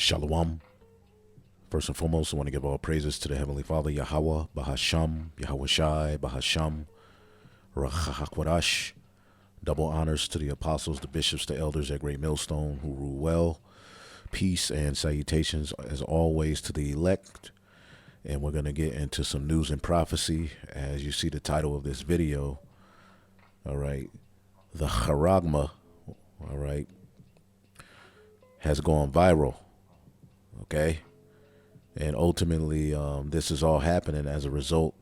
Shalom. First and foremost, I want to give all praises to the Heavenly Father, Yahweh, Bahasham, Yahweh Shai, Bahasham, Rachahakwadash. Double honors to the apostles, the bishops, the elders at Great Millstone who rule well. Peace and salutations, as always, to the elect. And we're going to get into some news and prophecy. As you see the title of this video, all right, the charagma, all right, has gone viral, okay? And ultimately, this is all happening as a result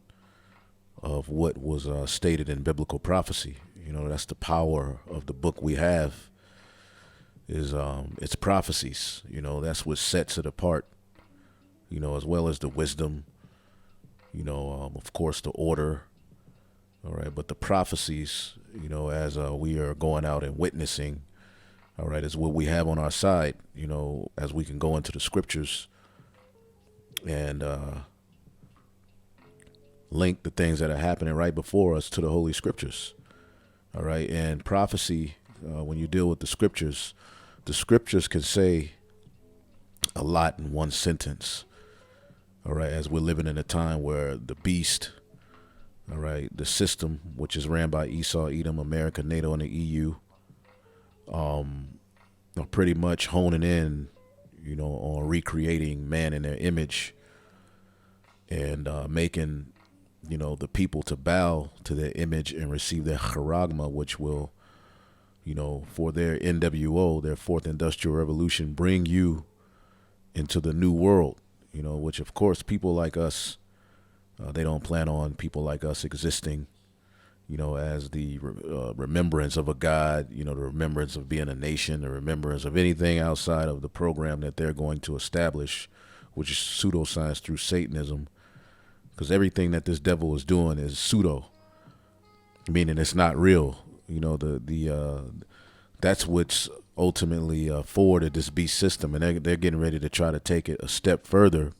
of what was stated in biblical prophecy. You know, that's the power of the book we have, is its prophecies. You know, that's what sets it apart, you know, as well as the wisdom, you know, of course, the order, all right, but the prophecies, you know, as we are going out and witnessing, all right, is what we have on our side, you know, as we can go into the scriptures and link the things that are happening right before us to the Holy Scriptures. All right. And prophecy, when you deal with the scriptures can say a lot in one sentence. All right. As we're living in a time where the beast, all right, the system, which is ran by Esau, Edom, America, NATO, and the EU, are pretty much honing in, you know, on recreating man in their image and making, you know, the people to bow to their image and receive their charagma, which will, you know, for their NWO, their fourth industrial revolution, bring you into the new world, you know, which of course people like us, they don't plan on people like us existing, you know, as the remembrance of a God, you know, the remembrance of being a nation, the remembrance of anything outside of the program that they're going to establish, which is pseudoscience through Satanism. Because everything that this devil is doing is pseudo, meaning it's not real. You know, that's what's ultimately forwarded this beast system, and they're getting ready to try to take it a step further.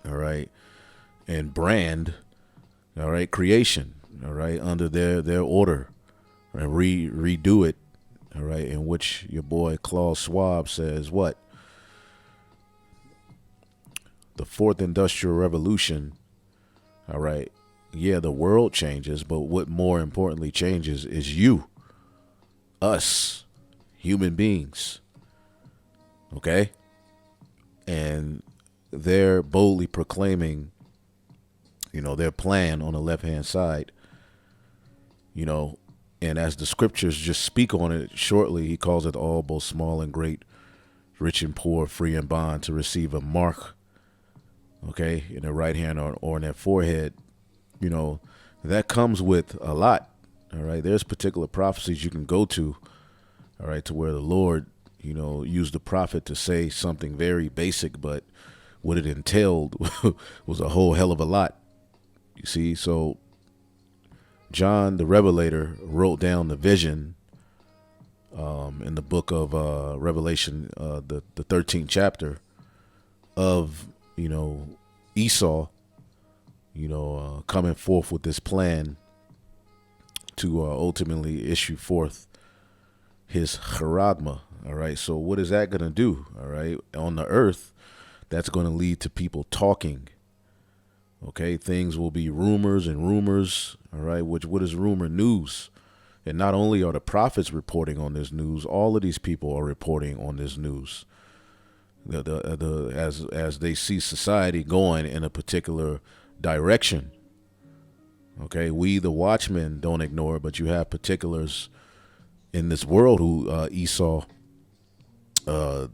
All right, and brand, all right, creation, all right, under their order, and redo it, all right, in which your boy Klaus Schwab says what? The fourth industrial revolution, all right, yeah, the world changes, but what more importantly changes is you, us, human beings, okay? And they're boldly proclaiming, you know, their plan on the left-hand side, you know, and as the scriptures just speak on it shortly, he calls it all, both small and great, rich and poor, free and bond, to receive a mark, okay, in their right hand or in their forehead. You know, that comes with a lot. All right. There's particular prophecies you can go to, all right, to where the Lord, you know, used the prophet to say something very basic, but what it entailed was a whole hell of a lot. You see, so John the Revelator wrote down the vision in the book of Revelation, the 13th chapter, of, you know, Esau, you know, coming forth with this plan to ultimately issue forth his charagma. All right. So what is that going to do? All right. On the earth, that's going to lead to people talking. Okay. Things will be rumors and rumors. All right. What is rumor? News. And not only are the prophets reporting on this news, all of these people are reporting on this news. As they see society going in a particular direction. Okay, we the watchmen don't ignore it, but you have particulars in this world who Esau, you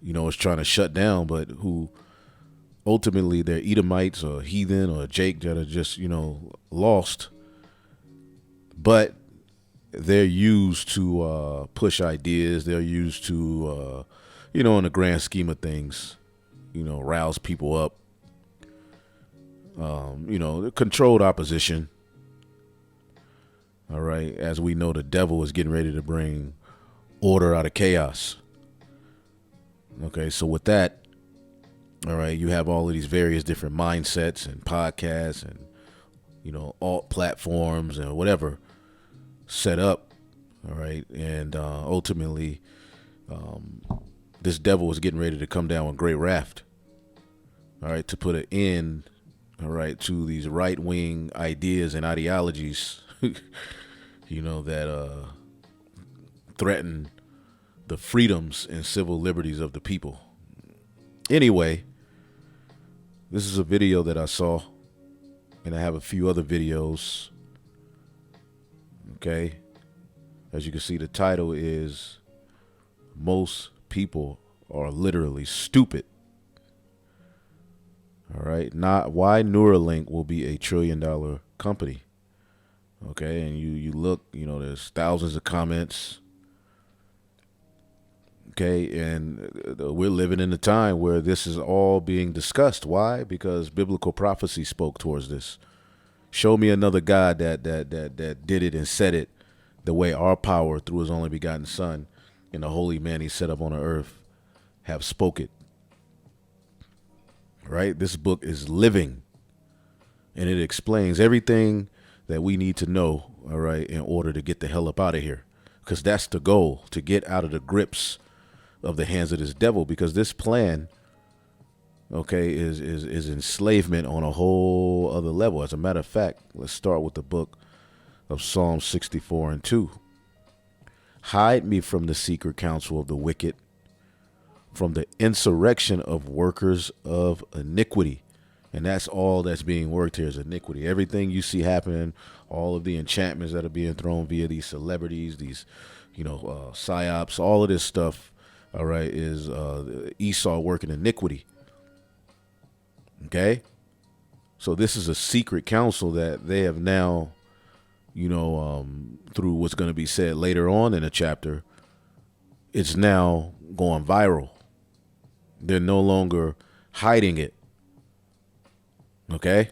know, is trying to shut down, but who ultimately they're Edomites or heathen or Jake that are just, you know, lost, but they're used to push ideas. They're used to you know, in the grand scheme of things, you know, rouse people up, you know, controlled opposition. All right. As we know, the devil is getting ready to bring order out of chaos. Okay. So with that, all right, you have all of these various different mindsets and podcasts and, you know, alt platforms and whatever set up. All right. And ultimately, this devil is getting ready to come down with great wrath, all right, to put an end, all right, to these right-wing ideas and ideologies, that threaten the freedoms and civil liberties of the people. Anyway, this is a video that I saw, and I have a few other videos. Okay. As you can see, the title is "Most People Are Literally Stupid." All right. Not why Neuralink will be $1 trillion company. Okay. And you look, there's thousands of comments. Okay. And we're living in a time where this is all being discussed. Why? Because biblical prophecy spoke towards this. Show me another God that did it and said it the way our power through his only begotten Son and the holy man he set up on the earth have spoke it. Right? This book is living, and it explains everything that we need to know, all right, in order to get the hell up out of here. Because that's the goal, to get out of the grips of the hands of this devil, because this plan, okay, is enslavement on a whole other level. As a matter of fact, let's start with the book of Psalm 64:2. Hide me from the secret counsel of the wicked, from the insurrection of workers of iniquity. And that's all that's being worked here is iniquity. Everything you see happening, all of the enchantments that are being thrown via these celebrities, these, psyops, all of this stuff, all right, is Esau working iniquity. Okay? So this is a secret counsel that they have now, through what's going to be said later on in the chapter, it's now going viral. They're no longer hiding it. Okay?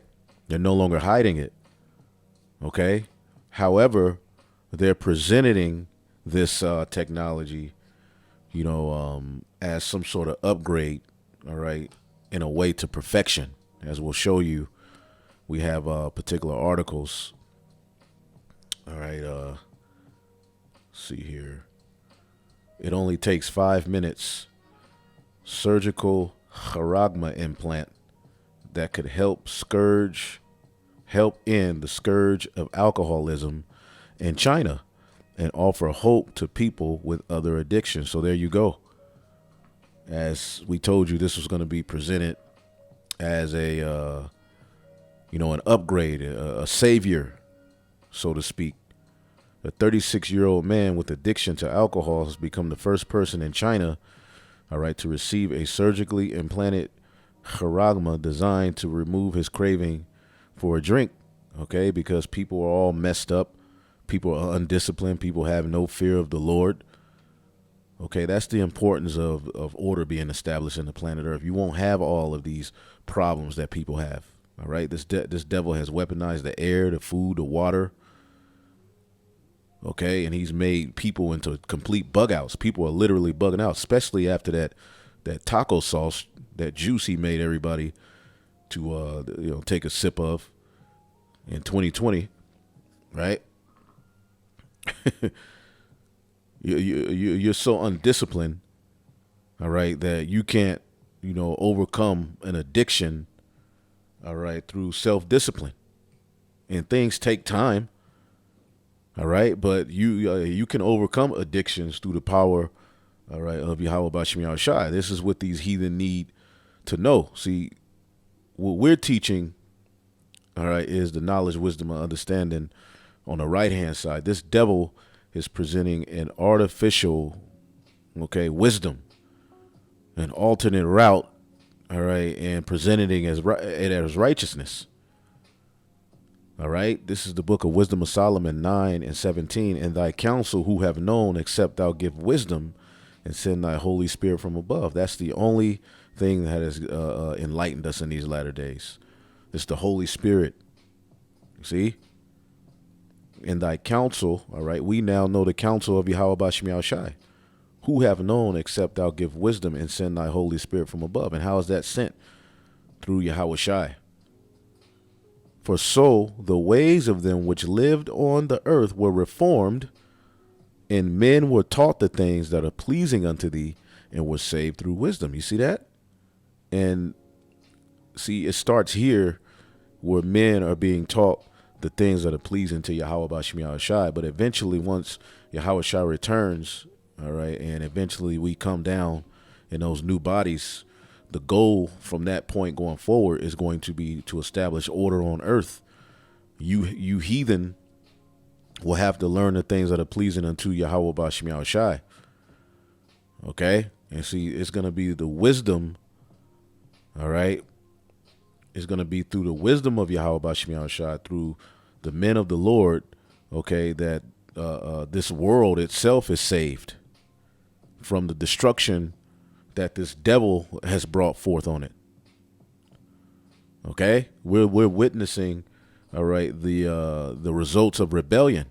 They're no longer hiding it. Okay? However, they're presenting this technology, as some sort of upgrade, all right, in a way to perfection. As we'll show you, we have particular articles. All right, see here. It only takes 5 minutes. Surgical charagma implant that could help end the scourge of alcoholism in China and offer hope to people with other addictions. So there you go. As we told you, this was going to be presented as an upgrade, a savior, so to speak. A 36-year-old man with addiction to alcohol has become the first person in China, all right, to receive a surgically implanted charagma designed to remove his craving for a drink, okay, because people are all messed up. People are undisciplined. People have no fear of the Lord. Okay, that's the importance of order being established in the planet Earth. You won't have all of these problems that people have, all right? This devil has weaponized the air, the food, the water, okay, and he's made people into complete bug outs. People are literally bugging out, especially after that taco sauce, that juice he made everybody to take a sip of in 2020, right? You're so undisciplined, all right, that you can't overcome an addiction, all right, through self-discipline, and things take time. All right, but you can overcome addictions through the power, all right, of Yahweh Bashim Yahushai. This is what these heathen need to know. See, what we're teaching, all right, is the knowledge, wisdom, and understanding on the right-hand side. This devil is presenting an artificial, okay, wisdom, an alternate route, all right, and presenting it as righteousness. All right, this is the book of Wisdom of Solomon 9:17. And thy counsel who have known, except thou give wisdom and send thy Holy Spirit from above. That's the only thing that has enlightened us in these latter days. It's the Holy Spirit. See? In thy counsel, all right, we now know the counsel of Yahweh Bashim Yahushai. Who have known, except thou give wisdom and send thy Holy Spirit from above. And how is that sent? Through Yahweh Shai. For so the ways of them which lived on the earth were reformed, and men were taught the things that are pleasing unto thee, and were saved through wisdom. You see that? And see, it starts here where men are being taught the things that are pleasing to Yahweh Bashim Yahushai. But eventually, once Yahweh Shai returns, all right, and eventually we come down in those new bodies, the goal from that point going forward is going to be to establish order on earth. You heathen will have to learn the things that are pleasing unto Yahweh Bashim Yahushai. Okay? And see, it's going to be the wisdom, all right? It's going to be through the wisdom of Yahweh Bashim Yahushai, through the men of the Lord, okay, that this world itself is saved from the destruction that this devil has brought forth on it. Okay? We're witnessing, all right, the results of rebellion.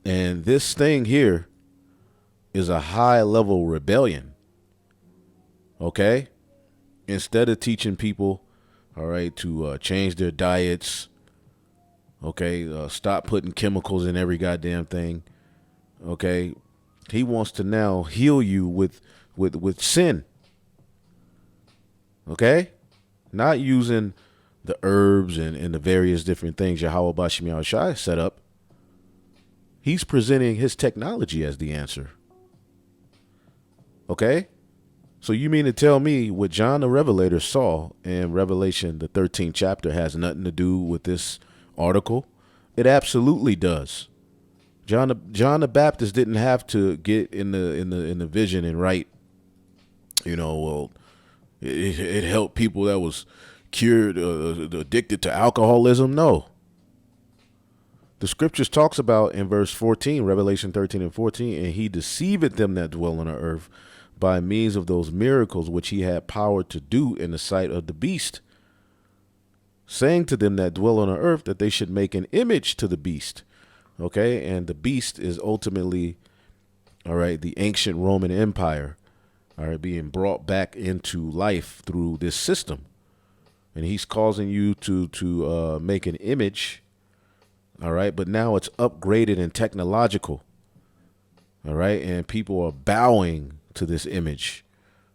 And this thing here is a high level rebellion. Okay? Instead of teaching people, all right, to change their diets, okay, stop putting chemicals in every goddamn thing, okay, he wants to now heal you with sin, okay, not using the herbs and the various different things Yahweh Bashim Yahushai set up. He's presenting his technology as the answer, okay? So you mean to tell me what John the Revelator saw in Revelation, the 13th chapter, has nothing to do with this article? It absolutely does. John the Baptist didn't have to get in the vision and write, well, it helped people that was cured, addicted to alcoholism. No. The scriptures talks about in verse 14, Revelation 13 and 14, and he deceiveth them that dwell on the earth by means of those miracles which he had power to do in the sight of the beast, saying to them that dwell on the earth that they should make an image to the beast. Okay, and the beast is ultimately, all right, the ancient Roman Empire, all right, being brought back into life through this system. And he's causing you to make an image, all right, but now it's upgraded and technological, all right, and people are bowing to this image,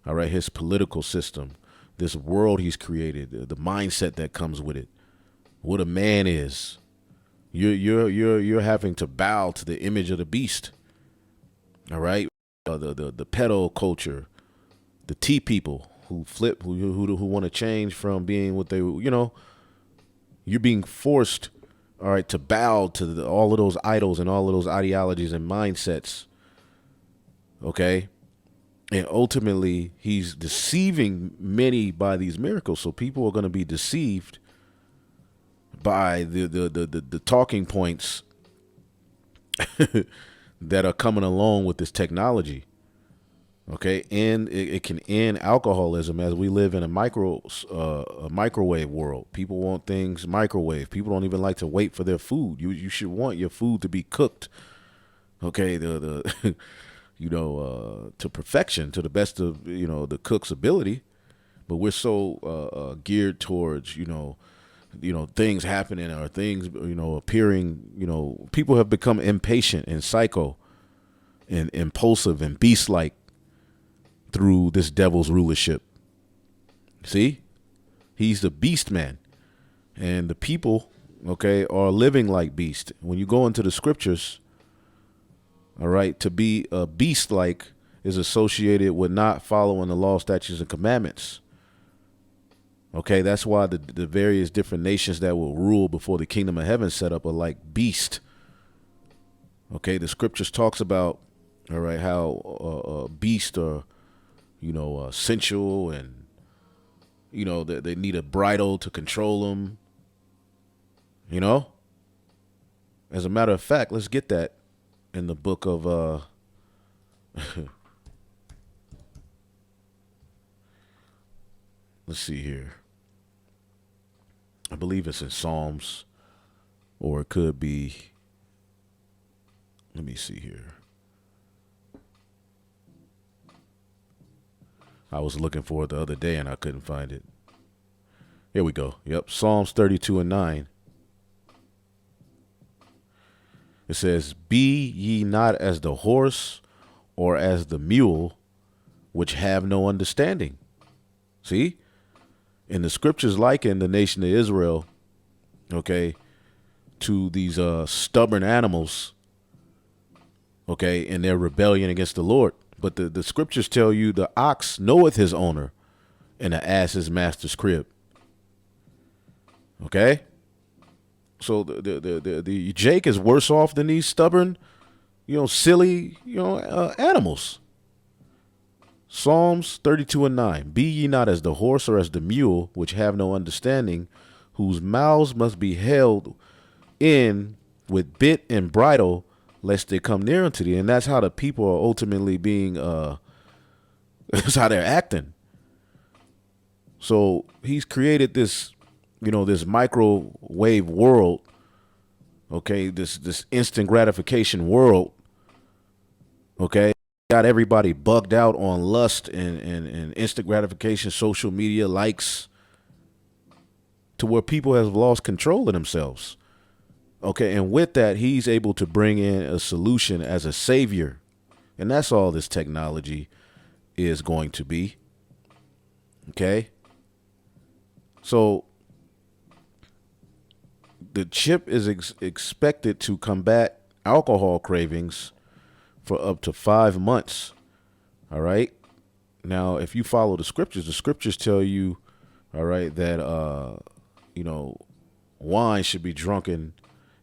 all right, his political system, this world he's created, the mindset that comes with it, what a man is. You're having to bow to the image of the beast, all right. The pedo culture, the tea people who flip, who want to change from being what they, you're being forced, all right, to bow to all of those idols and all of those ideologies and mindsets. Okay. And ultimately, he's deceiving many by these miracles. So people are going to be deceived by the talking points that are coming along with this technology. Okay, and it can end alcoholism, as we live in a microwave world. People want things microwave. People don't even like to wait for their food. You should want your food to be cooked. Okay, the to perfection, to the best of, the cook's ability. But we're so geared towards, things happening or things, appearing, people have become impatient and psycho and impulsive and beast-like through this devil's rulership. See? He's the beast man. And the people, okay, are living like beast. When you go into the scriptures, all right, to be a beast-like is associated with not following the law, statutes, and commandments. Okay, that's why the various different nations that will rule before the kingdom of heaven set up are like beast. Okay, the scriptures talks about, all right, how beast are, sensual, and, that they need a bridle to control them. As a matter of fact, let's get that in the book of let's see here. I believe it's in Psalms, or it could be, let me see here. I was looking for it the other day and I couldn't find it. Here we go. Yep, Psalms 32 and 9. It says, "Be ye not as the horse or as the mule, which have no understanding. See? And the scriptures liken the nation of Israel, okay, to these stubborn animals, okay, in their rebellion against the Lord. But the scriptures tell you the ox knoweth his owner and the ass his master's crib. Okay? So the Jake is worse off than these stubborn, silly, animals. Psalms 32:9. Be ye not as the horse or as the mule, which have no understanding, whose mouths must be held in with bit and bridle, lest they come near unto thee. And that's how the people are ultimately being, that's how they're acting. So he's created this, this microwave world, okay, this instant gratification world, okay, got everybody bugged out on lust and instant gratification, social media, likes, to where people have lost control of themselves. Okay, and with that, he's able to bring in a solution as a savior. And that's all this technology is going to be. Okay? So the chip is expected to combat alcohol cravings for up to 5 months. All right? Now, if you follow the scriptures tell you, all right, that, wine should be drunken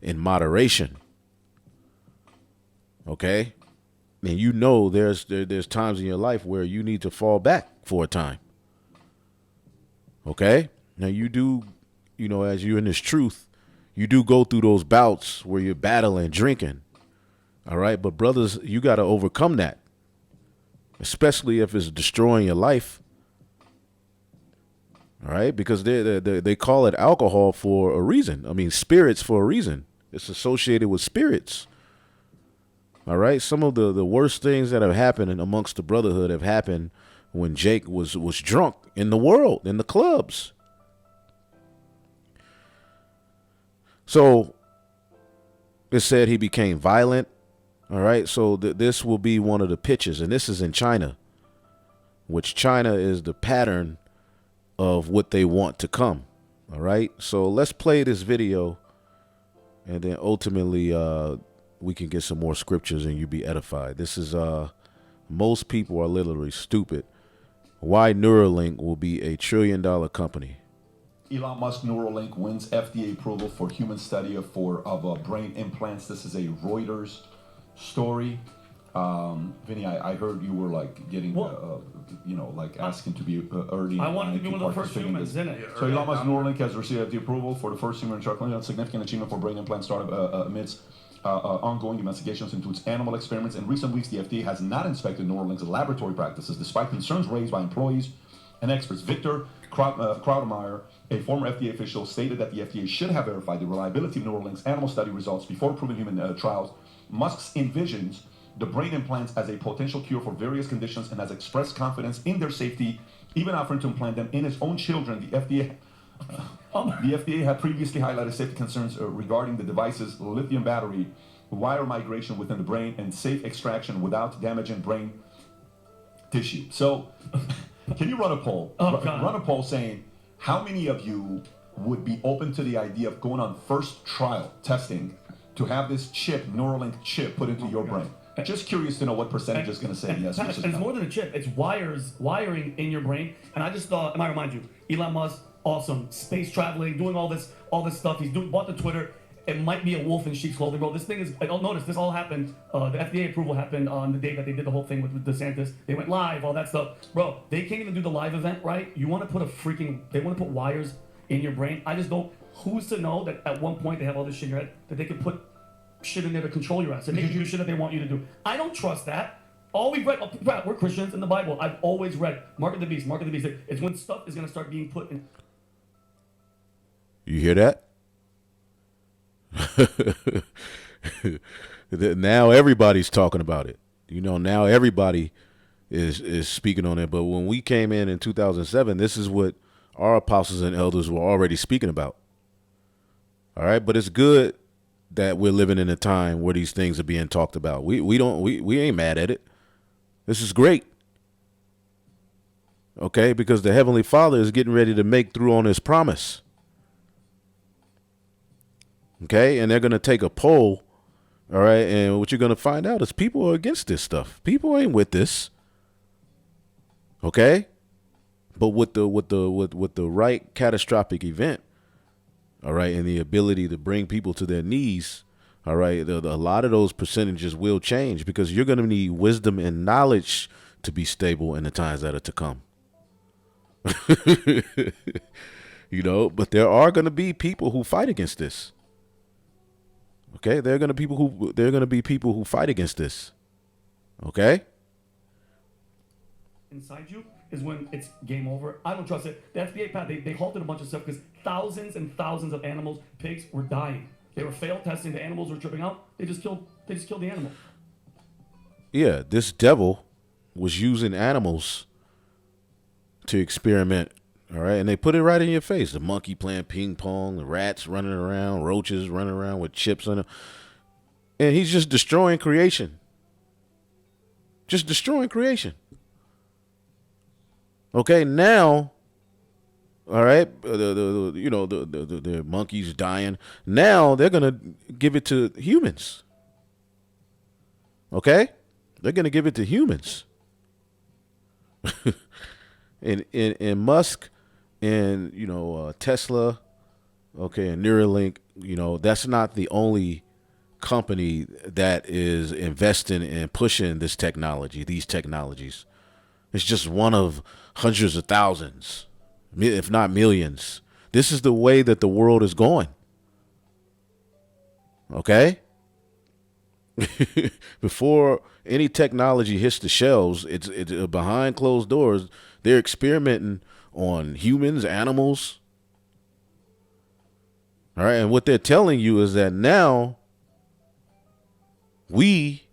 in moderation. Okay? And there's times in your life where you need to fall back for a time. Okay? Now you do, as you're in this truth, you do go through those bouts where you're battling, drinking. All right? But brothers, you got to overcome that. Especially if it's destroying your life. All right? Because they call it alcohol for a reason. I mean, spirits for a reason. It's associated with spirits. All right? Some of the worst things that have happened amongst the brotherhood have happened when Jake was drunk in the world, in the clubs. So it said he became violent. All right? So this will be one of the pitches. And this is in China, which China is the pattern of what they want to come. All right? So let's play this video. And then ultimately, we can get some more scriptures and you be edified. This is, most people are literally stupid. Why Neuralink will be $1 trillion company. Elon Musk Neuralink wins FDA approval for human study of brain implants. This is a Reuters story. Vinny, I heard you were like getting, asking to be early. I wanted to be one of the first humans in it. So Elon Musk Neuralink has received the approval for the first human trial, a significant achievement for brain implant startup amidst ongoing investigations into its animal experiments. In recent weeks, the FDA has not inspected Neuralink's laboratory practices, despite concerns raised by employees and experts. Victor Krautemeyer, a former FDA official, stated that the FDA should have verified the reliability of Neuralink's animal study results before approving human trials. Musk envisions the brain implants as a potential cure for various conditions and has expressed confidence in their safety, even offering to implant them in his own children. The FDA had previously highlighted safety concerns regarding the device's lithium battery, wire migration within the brain, and safe extraction without damaging brain tissue. So, can you run a poll? Run a poll saying, how many of you would be open to the idea of going on first trial testing to have this chip, Neuralink chip, put into your brain? Just curious to know what percentage is going to say yes. And it's more than a chip. It's wiring in your brain. And I just thought, I might remind you, Elon Musk, awesome, space traveling, doing all this stuff. Bought the Twitter. It might be a wolf in sheep's clothing, bro. This thing is, notice, this all happened, the FDA approval happened on the day that they did the whole thing with DeSantis. They went live, all that stuff. Bro, they can't even do the live event, right? They want to put wires in your brain. I just don't, who's to know that at one point they have all this shit in your head, that they could put shit in there to control your ass and make you do shit that they want you to do. I don't trust that. All we've read, we're Christians in the Bible. I've always read, mark of the beast. It's when stuff is going to start being put in. You hear that? Now everybody's talking about it. Now everybody is speaking on it. But when we came in 2007, this is what our apostles and elders were already speaking about. All right, but it's good that we're living in a time where these things are being talked about. We ain't mad at it. This is great. Okay, because the Heavenly Father is getting ready to make through on his promise. Okay, and they're going to take a poll. All right, and what you're going to find out is people are against this stuff. People ain't with this. Okay, but with the right catastrophic event, all right, and the ability to bring people to their knees, all right, a lot of those percentages will change because you're going to need wisdom and knowledge to be stable in the times that are to come. You know, but there are going to be people who fight against this. Okay, there are going to be people who fight against this. Okay? Inside you is when it's game over. I don't trust it. The FDA, Pat, they halted a bunch of stuff because thousands and thousands of animals, pigs, were dying. They were failed testing. The animals were tripping out. They just killed the animal. Yeah, this devil was using animals to experiment. All right, and they put it right in your face. The monkey playing ping pong, the rats running around, roaches running around with chips on them. And he's just destroying creation. Just destroying creation. Okay, now, all right, the monkeys dying. Now they're going to give it to humans. Okay? They're going to give it to humans. and Musk and, Tesla, okay, and Neuralink, that's not the only company that is investing and pushing this technology, these technologies. It's just one of hundreds of thousands, if not millions. This is the way that the world is going. Okay? Before any technology hits the shelves, it's behind closed doors. They're experimenting on humans, animals. All right, and what they're telling you is that now we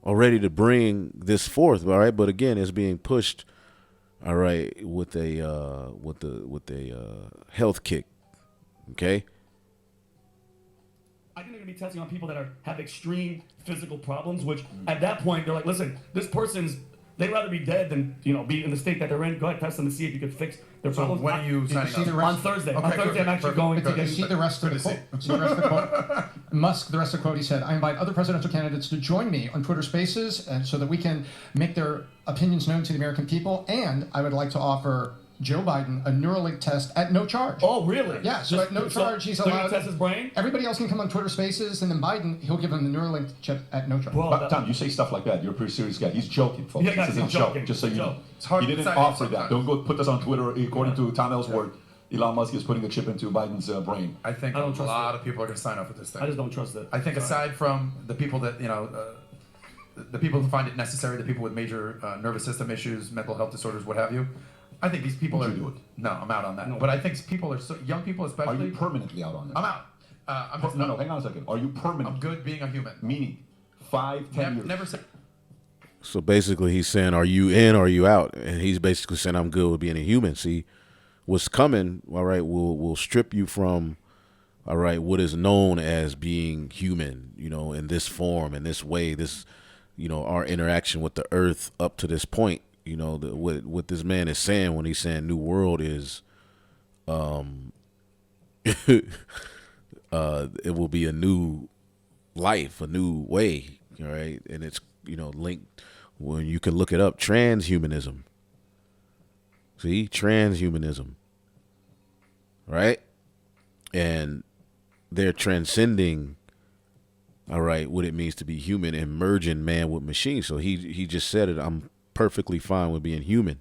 are ready to bring this forth. All right, but again, it's being pushed. All right, with a health kick. Okay. I think they're going to be testing on people that have extreme physical problems, which at that point, they're like, listen, this person's, they'd rather be dead than, be in the state that they're in. Go ahead, test them to see if you could fix their problems. When are you signing up? On Thursday. On Thursday, I'm actually going to get... See the rest of the quote. See the rest of the quote. Musk, the rest of the quote, he said, I invite other presidential candidates to join me on Twitter Spaces and so that we can make their opinions known to the American people. And I would like to offer Joe Biden a Neuralink test at no charge. Oh, really? Yeah, so at no charge, he's so allowed to test his brain? Everybody else can come on Twitter Spaces, and then Biden, he'll give him the Neuralink chip at no charge. But Tom, you say stuff like that. You're a pretty serious guy. He's joking, folks. Yeah, guys, this isn't he's a joke. joking. Just so you know. It's hard He to didn't decide offer that. sometimes. Don't go put this on Twitter. According to Tom Ellsworth, Elon Musk is putting a chip into Biden's brain. I think I a don't trust lot of people are going to sign up with this thing. I just don't trust it. I think aside from the people that, the people who find it necessary, the people with major nervous system issues, mental health disorders, what have you, I think these people Would are... you do it? No, I'm out on that. No. But I think people are... young people Are especially... you permanently out on that? I'm out. I'm just... No, hang on a second. Are you permanent? I'm good being a human. Meaning 5, 10 years. Never said... So basically he's saying, are you in or are you out? And he's basically saying, I'm good with being a human. See, what's coming, all right, will strip you from, all right, what is known as being human, in this form, in this way, this, our interaction with the earth up to this point. What this man is saying when he's saying new world is, it will be a new life, a new way, all right? And it's, linked, when you can look it up, transhumanism. See, transhumanism, right? And they're transcending, all right, what it means to be human and merging man with machine. So he just said it, I'm perfectly fine with being human.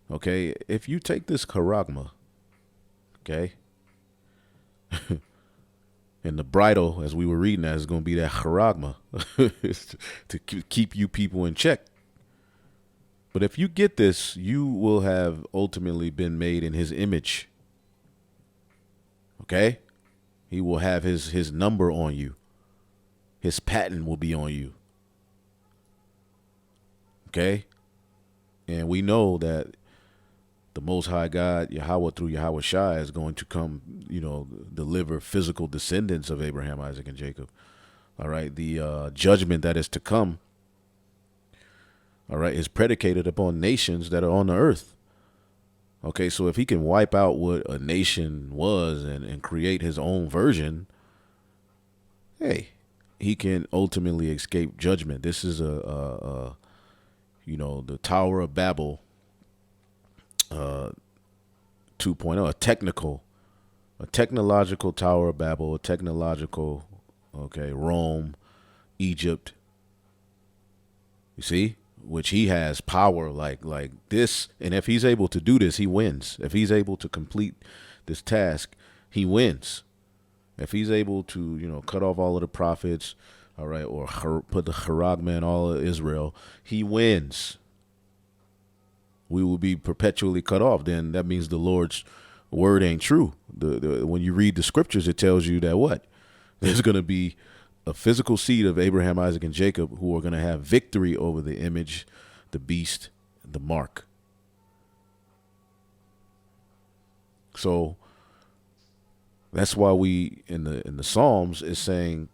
Okay, if you take this charagma, okay, and the bridle, as we were reading that, is going to be that charagma to keep you people in check. But if you get this, you will have ultimately been made in his image. Okay, he will have his number on you. His patent will be on you. Okay? And we know that the Most High God, Yahweh, through Yahweh Shai, is going to come, deliver physical descendants of Abraham, Isaac, and Jacob. All right? The judgment that is to come, all right, is predicated upon nations that are on the earth. Okay, so if he can wipe out what a nation was and create his own version, hey, he can ultimately escape judgment. This is the Tower of Babel 2.0, a technological Tower of Babel, a technological, Rome, Egypt. You see, which he has power like this, and if he's able to do this, he wins. If he's able to complete this task, he wins. If he's able to, cut off all of the prophets, all right, or put the charagma in all of Israel, he wins. We will be perpetually cut off. Then that means the Lord's word ain't true. When you read the scriptures, it tells you that what? There's going to be a physical seed of Abraham, Isaac, and Jacob who are going to have victory over the image, the beast, the mark. So that's why we in the Psalms is saying,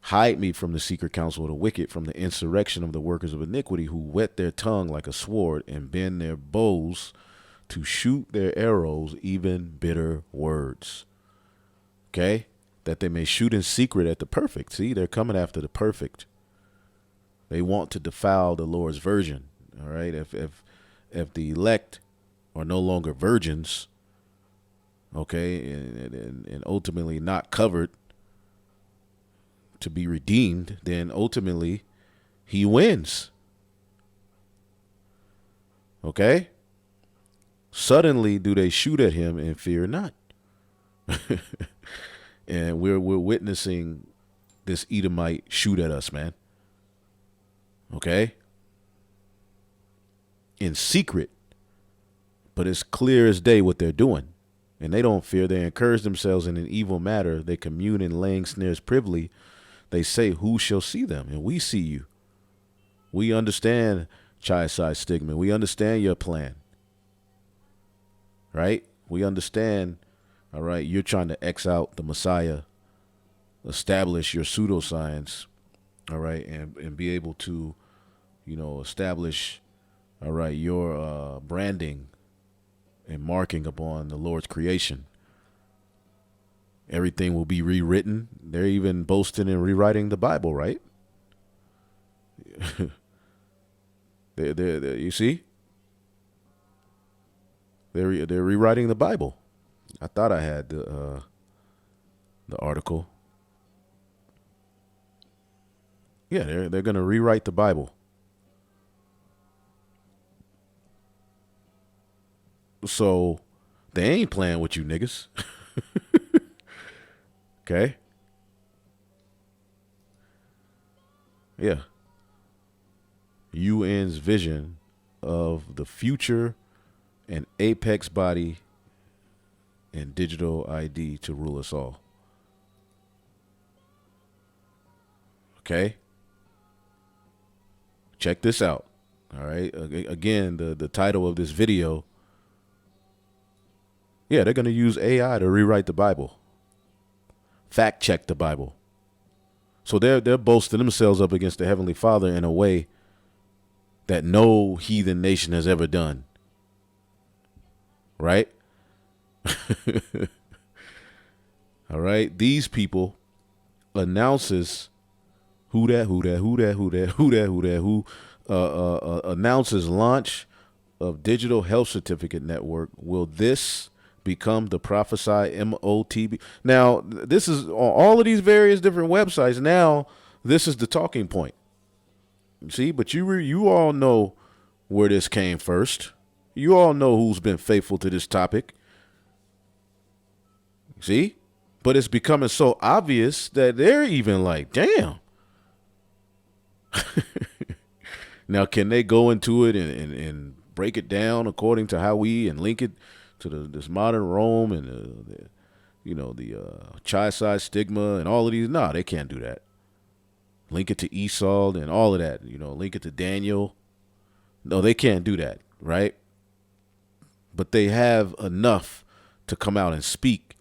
hide me from the secret counsel of the wicked, from the insurrection of the workers of iniquity, who whet their tongue like a sword and bend their bows to shoot their arrows, even bitter words. Okay? That they may shoot in secret at the perfect. See, they're coming after the perfect. They want to defile the Lord's virgin. All right? If the elect are no longer virgins, okay, and ultimately not covered to be redeemed, then ultimately he wins. Okay? Suddenly do they shoot at him and fear not. And we're witnessing this Edomite shoot at us, man. Okay? In secret. But it's clear as day what they're doing. And they don't fear. They encourage themselves in an evil matter. They commune in laying snares privily. They say, who shall see them? And we see you. We understand child-side stigma. We understand your plan. Right? We understand, all right, you're trying to X out the Messiah, establish your pseudoscience, all right, and be able to, establish, all right, your branding and marking upon the Lord's creation. Everything will be rewritten. They're even boasting and rewriting the Bible, right? You see? They're rewriting the Bible. I thought I had the article. Yeah, they're going to rewrite the Bible. So they ain't playing with you niggas. Okay? Yeah. UN's vision of the future and apex body and digital ID to rule us all. Okay? Check this out. All right? Again, the title of this video. Yeah, they're going to use AI to rewrite the Bible. Fact check the Bible. So they're boasting themselves up against the Heavenly Father in a way that no heathen nation has ever done. Right? All right. These people announces announces launch of digital health certificate network. Will this become the prophesied MOTB? Now, this is on all of these various different websites. Now, this is the talking point. See, but you all know where this came first. You all know who's been faithful to this topic. See? But it's becoming so obvious that they're even like, damn. Now, can they go into it and break it down according to how we and link it to this modern Rome and the chi-side stigma and all of these? No, they can't do that. Link it to Esau and all of that. Link it to Daniel. No, they can't do that, right? But they have enough to come out and speak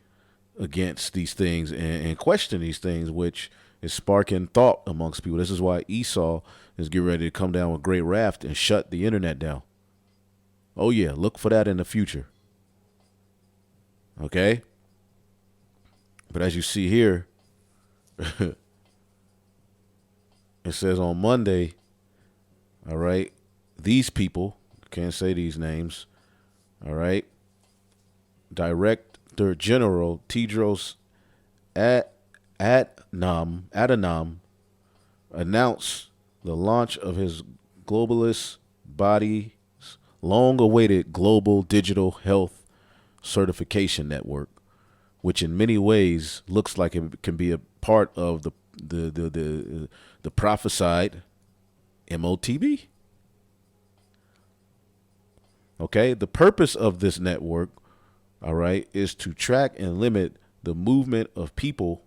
against these things and question these things, which is sparking thought amongst people. This is why Esau is getting ready to come down with great wrath and shut the internet down. Oh yeah, look for that in the future. Okay? But as you see here, it says on Monday, all right, these people, can't say these names, all right, Director General Tedros Adhanom announced the launch of his globalist body's long-awaited global digital health certification network, which in many ways looks like it can be a part of the prophesied MOTB. Okay, the purpose of this network, all right, is to track and limit the movement of people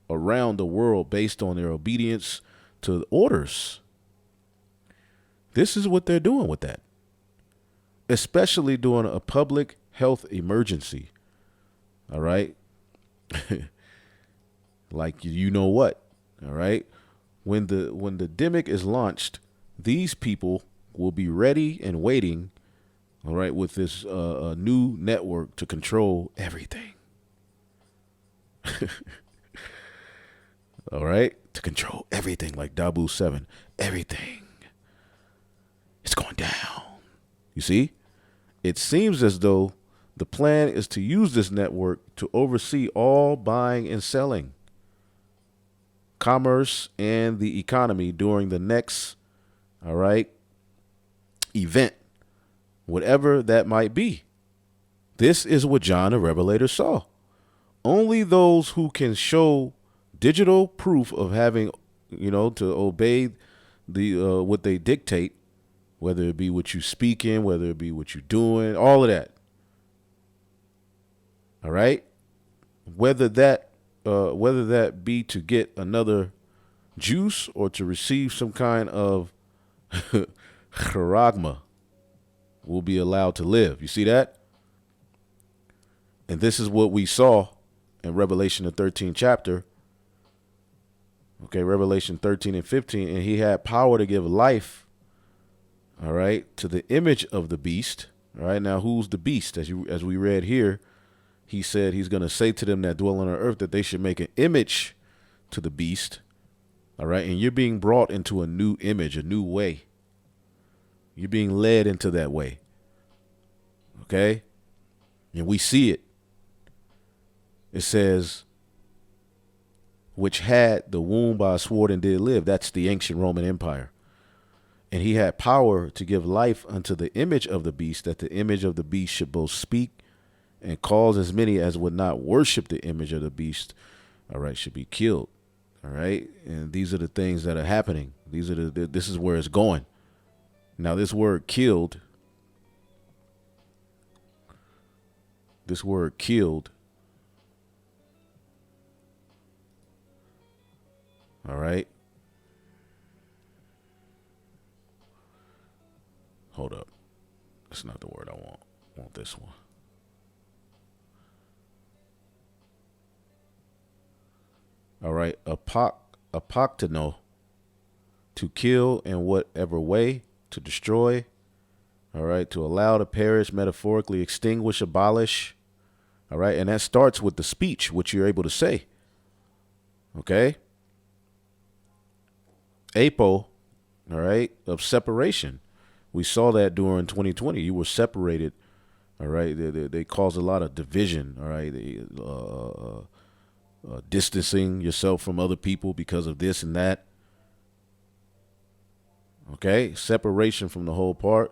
around the world based on their obedience to orders. This is what they're doing with that, especially during a public health emergency. All right. Like, you know what? All right. When the demic is launched, these people will be ready and waiting. All right, with this new network to control everything. All right, to control everything, like Dabu 7. Everything. It's going down. You see? It seems as though the plan is to use this network to oversee all buying and selling, commerce, and the economy during the next, all right, event, whatever that might be. This is what John the Revelator saw. Only those who can show digital proof of having, to obey the what they dictate, whether it be what you speak in, whether it be what you're doing, all of that. All right? Whether that be to get another juice or to receive some kind of charagma, will be allowed to live. You see that? And this is what we saw in Revelation, the 13th chapter. Okay, Revelation 13 and 15. And he had power to give life, all right, to the image of the beast. All right, now who's the beast? As we read here, he said he's going to say to them that dwell on the earth that they should make an image to the beast. All right, and you're being brought into a new image, a new way. You're being led into that way. Okay? And we see it. It says, which had the womb by a sword and did live. That's the ancient Roman Empire. And he had power to give life unto the image of the beast, that the image of the beast should both speak and cause as many as would not worship the image of the beast, all right, should be killed. All right? And these are the things that are happening. This is where it's going. Now, this word killed, all right. Hold up. That's not the word I want. I want this one. All right. Apoktano, to kill in whatever way, to destroy, all right, to allow to perish, metaphorically extinguish, abolish, all right, and that starts with the speech, which you're able to say, okay? Apo, all right, of separation. We saw that during 2020. You were separated, all right? They caused a lot of division, all right? Distancing yourself from other people because of this and that. Okay, separation from the whole part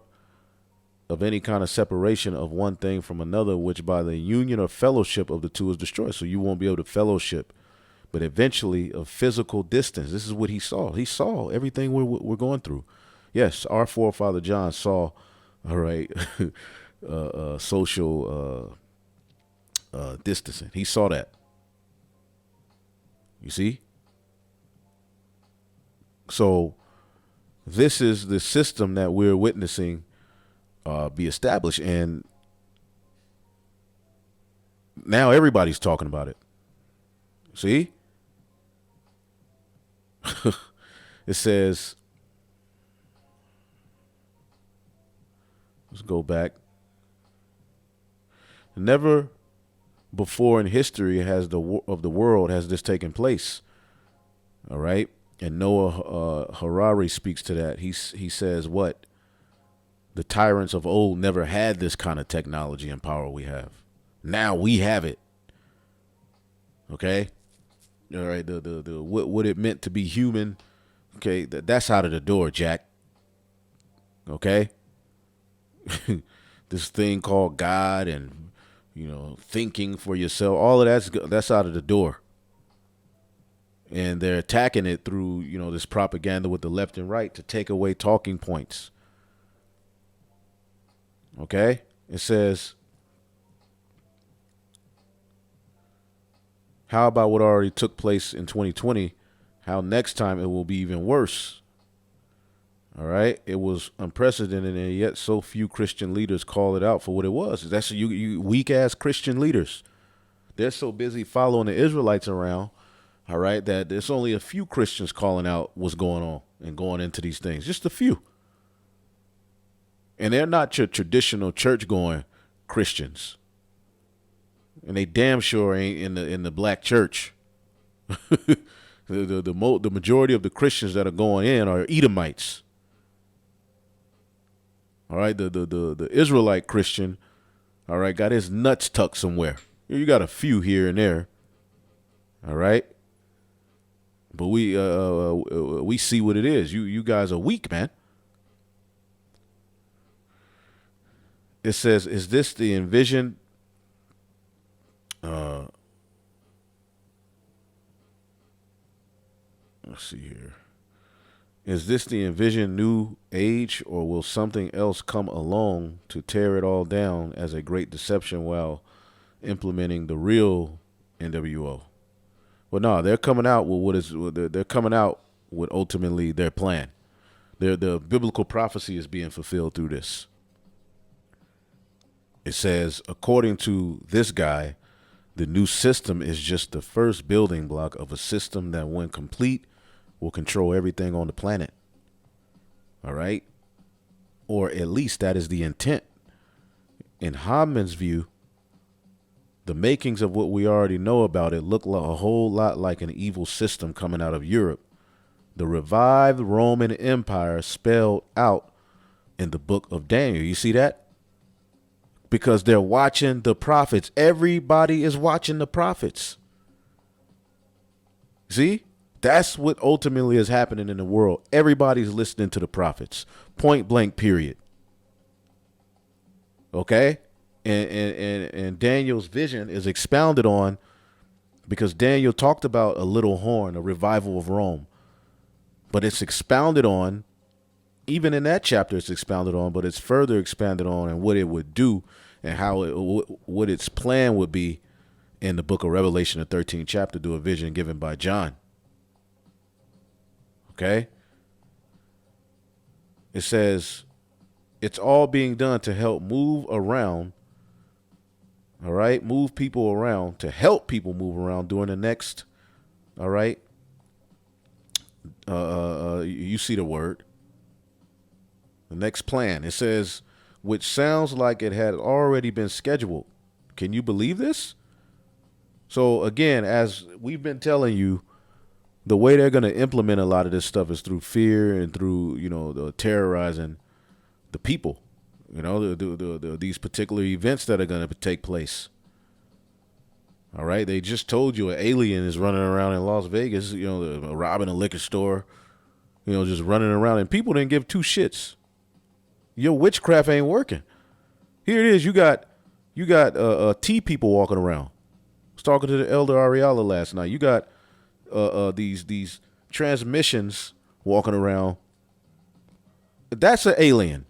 of any kind of separation of one thing from another, which by the union or fellowship of the two is destroyed. So you won't be able to fellowship, but eventually a physical distance. This is what he saw. He saw everything we're going through. Yes, our forefather John saw, all right, social distancing. He saw that. You see? So this is the system that we're witnessing be established, and now everybody's talking about it. See? It says, Let's go back. Never before in history of the world has this taken place. All right. And Noah Harari speaks to that. He says what? The tyrants of old never had this kind of technology and power we have. Now we have it. Okay? All right, the what it meant to be human. Okay, that's out of the door, Jack. Okay? This thing called God and thinking for yourself, all of that's out of the door. And they're attacking it through, this propaganda with the left and right to take away talking points. Okay? It says, how about what already took place in 2020? How next time it will be even worse? All right? It was unprecedented, and yet so few Christian leaders call it out for what it was. That's you weak-ass Christian leaders. They're so busy following the Israelites around, all right, that there's only a few Christians calling out what's going on and going into these things. Just a few. And they're not your traditional church-going Christians. And they damn sure ain't in the black church. The majority of the Christians that are going in are Edomites. All right, the Israelite Christian, all right, got his nuts tucked somewhere. You got a few here and there. All right. But we see what it is. You guys are weak, man. It says, is this the envisioned let's see here. Is this the envisioned new age, or will something else come along to tear it all down as a great deception while implementing the real NWO? Well, no, they're coming out with they're coming out with ultimately their plan. The biblical prophecy is being fulfilled through this. It says, according to this guy, the new system is just the first building block of a system that, when complete, will control everything on the planet. All right? Or at least that is the intent. In Haman's view, the makings of what we already know about it look a whole lot like an evil system coming out of Europe. The revived Roman Empire spelled out in the book of Daniel. You see that? Because they're watching the prophets. Everybody is watching the prophets. See? That's what ultimately is happening in the world. Everybody's listening to the prophets. Point blank, period. Okay? And Daniel's vision is expounded on because Daniel talked about a little horn, a revival of Rome. But it's expounded on, even in that chapter it's expounded on, but it's further expanded on and what it would do and how what its plan would be in the book of Revelation, the 13th chapter, through a vision given by John. Okay? It says, it's all being done to help move around, all right? Move people around, to help people move around during the next, all right? You see the word. The next plan. It says, which sounds like it had already been scheduled. Can you believe this? So again, as we've been telling you, the way they're going to implement a lot of this stuff is through fear and through, the terrorizing the people, these particular events that are going to take place. All right. They just told you an alien is running around in Las Vegas, robbing a liquor store, just running around, and people didn't give two shits. Your witchcraft ain't working. Here it is. You got T people walking around. I was talking to the elder Ariella last night. You got these transmissions walking around. That's an alien.